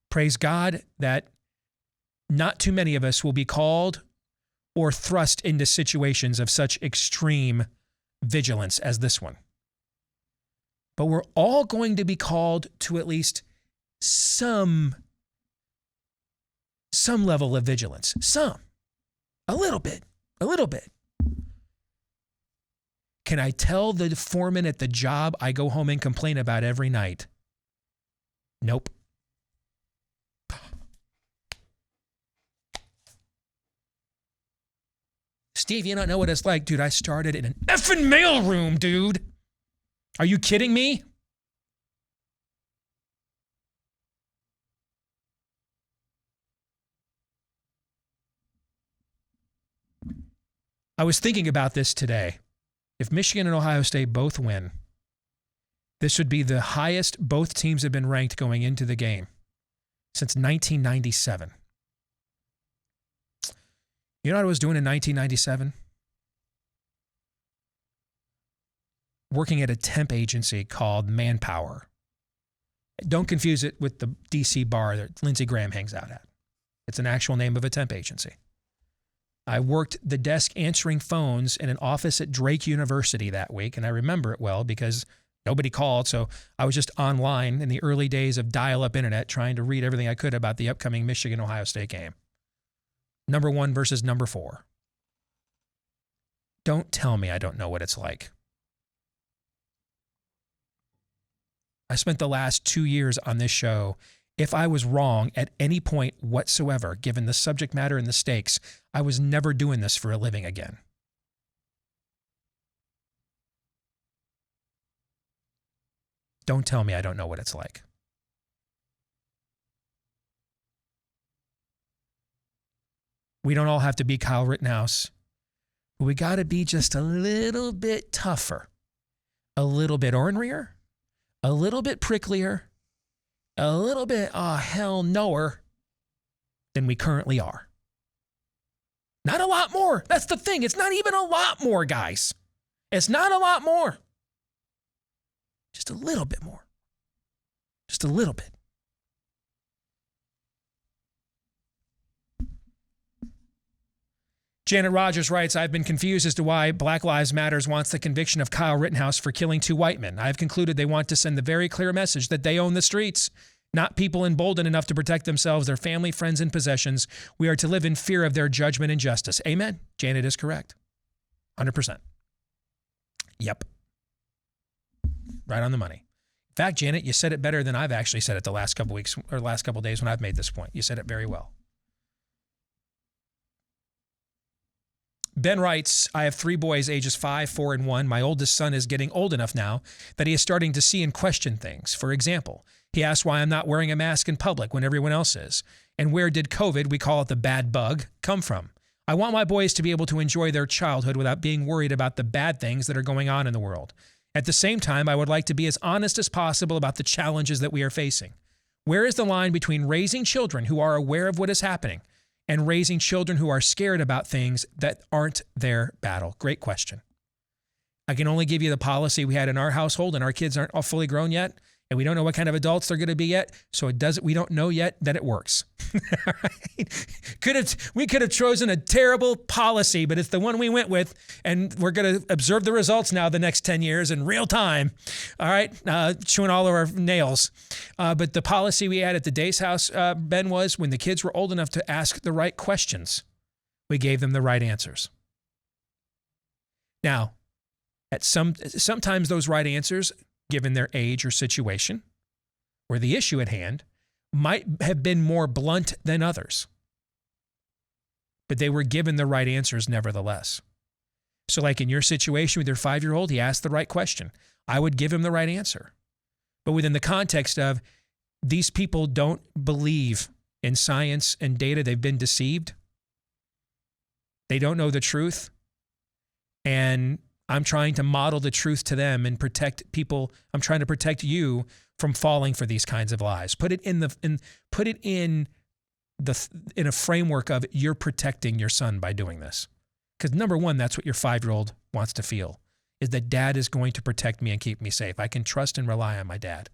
Praise God that not too many of us will be called or thrust into situations of such extreme vigilance as this one. But we're all going to be called to at least some level of vigilance. A little bit. Can I tell the foreman at the job I go home and complain about every night? Nope. Steve, you don't know what it's like. Dude, I started in an effing mailroom, dude. Are you kidding me? I was thinking about this today. If Michigan and Ohio State both win, this would be the highest both teams have been ranked going into the game since 1997. You know what I was doing in 1997? Working at a temp agency called Manpower. Don't confuse it with the DC bar that Lindsey Graham hangs out at. It's an actual name of a temp agency. I worked the desk answering phones in an office at Drake University that week, and I remember it well because nobody called, so I was just online in the early days of dial-up internet trying to read everything I could about the upcoming Michigan-Ohio State game. Number 1 versus number 4. Don't tell me I don't know what it's like. I spent the last 2 years on this show. If I was wrong at any point whatsoever, given the subject matter and the stakes, I was never doing this for a living again. Don't tell me I don't know what it's like. We don't all have to be Kyle Rittenhouse, but we got to be just a little bit tougher, a little bit ornerier, a little bit pricklier, a little bit hell knower than we currently are. Not a lot more. That's the thing. It's not even a lot more, guys. It's not a lot more. Just a little bit more. Just a little bit. Janet Rogers writes, I've been confused as to why Black Lives Matter wants the conviction of Kyle Rittenhouse for killing 2 white men. I have concluded they want to send the very clear message that they own the streets, not people emboldened enough to protect themselves, their family, friends, and possessions. We are to live in fear of their judgment and justice. Amen. Janet is correct. 100%. Yep. Right on the money. In fact, Janet, you said it better than I've actually said it the last couple weeks or last couple days when I've made this point. You said it very well. Ben writes, I have 3 boys, ages 5, 4, and 1. My oldest son is getting old enough now that he is starting to see and question things. For example, he asks why I'm not wearing a mask in public when everyone else is. And where did COVID, we call it the bad bug, come from? I want my boys to be able to enjoy their childhood without being worried about the bad things that are going on in the world. At the same time, I would like to be as honest as possible about the challenges that we are facing. Where is the line between raising children who are aware of what is happening and raising children who are scared about things that aren't their battle? Great question. I can only give you the policy we had in our household, and our kids aren't all fully grown yet, and we don't know what kind of adults they're going to be yet, so we don't know yet that it works. All right? We could have chosen a terrible policy, but it's the one we went with, and we're going to observe the results now the next 10 years in real time. All right? Chewing all of our nails. But the policy we had at the Deace house, Ben, was when the kids were old enough to ask the right questions, we gave them the right answers. Now, sometimes those right answers, given their age or situation, or the issue at hand, might have been more blunt than others. But they were given the right answers nevertheless. So like in your situation with your 5-year-old, he asked the right question. I would give him the right answer. But within the context of these people don't believe in science and data. They've been deceived. They don't know the truth. And I'm trying to model the truth to them and protect people. I'm trying to protect you from falling for these kinds of lies. Put it in a framework of you're protecting your son by doing this. Because number one, that's what your 5-year-old wants to feel, is that dad is going to protect me and keep me safe. I can trust and rely on my dad.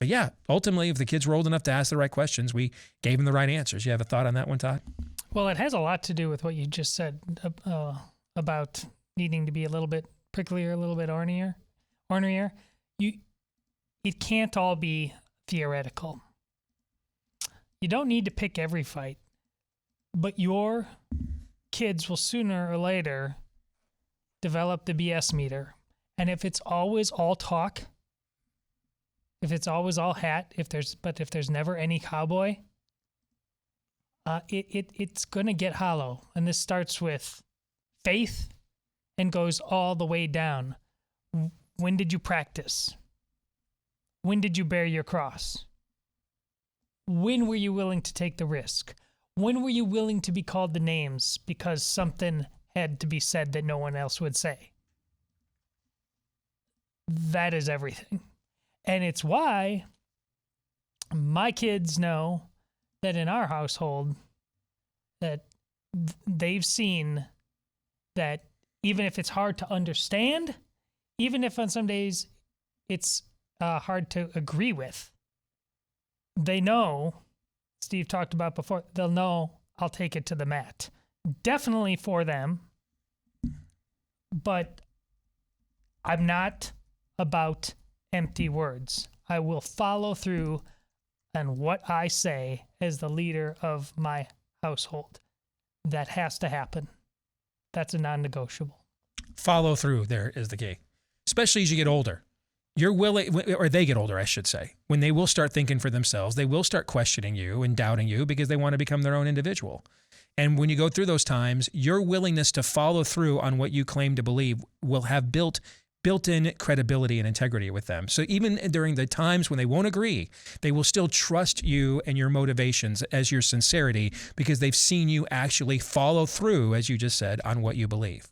But yeah, ultimately, if the kids were old enough to ask the right questions, we gave them the right answers. You have a thought on that one, Todd? Well, it has a lot to do with what you just said about needing to be a little bit pricklier, a little bit ornery. It can't all be theoretical. You don't need to pick every fight, but your kids will sooner or later develop the BS meter. And if it's always all talk, if it's always all hat, if there's never any cowboy, it's going to get hollow. And this starts with faith and goes all the way down. When did you practice? When did you bear your cross? When were you willing to take the risk? When were you willing to be called the names because something had to be said that no one else would say? That is everything. And it's why my kids know that in our household that they've seen that even if it's hard to understand, even if on some days it's hard to agree with, they know, Steve talked about before, they'll know I'll take it to the mat. Definitely for them, but I'm not about empty words. I will follow through on what I say as the leader of my household. That has to happen. That's a non-negotiable. Follow through there is the key, especially as you get older. You're willing, or they get older, I should say, when they will start thinking for themselves. They will start questioning you and doubting you because they want to become their own individual. And when you go through those times, your willingness to follow through on what you claim to believe will have built-in credibility and integrity with them. So even during the times when they won't agree, they will still trust you and your motivations as your sincerity because they've seen you actually follow through, as you just said, on what you believe.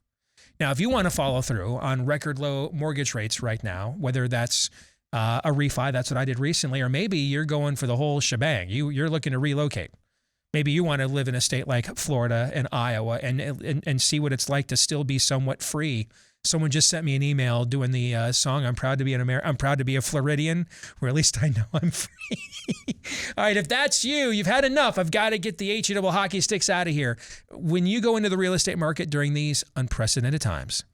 Now, if you want to follow through on record low mortgage rates right now, whether that's a refi, that's what I did recently, or maybe you're going for the whole shebang. You're looking to relocate. Maybe you want to live in a state like Florida and Iowa and see what it's like to still be somewhat free. Someone just sent me an email doing the song, I'm proud to be I'm proud to be a Floridian, or at least I know I'm free. All right, if that's you, you've had enough. I've got to get the HE double hockey sticks out of here. When you go into the real estate market during these unprecedented times,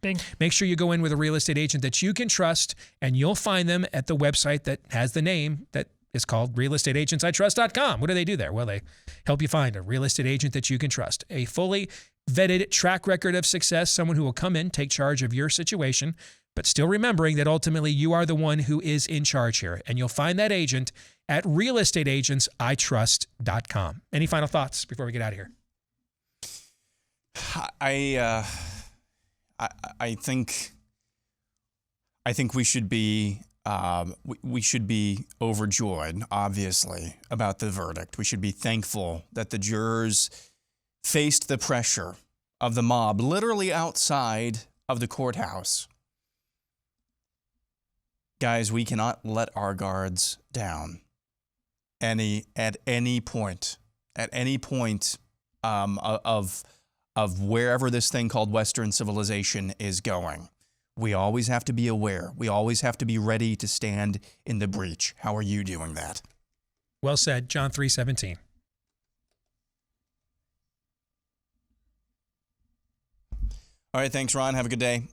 make sure you go in with a real estate agent that you can trust, and you'll find them at the website that has the name that is called realestateagentsitrust.com. What do they do there? Well, they help you find a real estate agent that you can trust, a fully vetted track record of success, someone who will come in, take charge of your situation, but still remembering that ultimately you are the one who is in charge here. And you'll find that agent at realestateagentsitrust.com. Any final thoughts before we get out of here? I think we should be overjoyed, obviously, about the verdict. We should be thankful that the jurors faced the pressure of the mob literally outside of the courthouse. Guys, we cannot let our guards down at any point of wherever this thing called Western civilization is going. We always have to be aware. We always have to be ready to stand in the breach. How are you doing that? Well said, John 3:17. All right, thanks, Ron. Have a good day.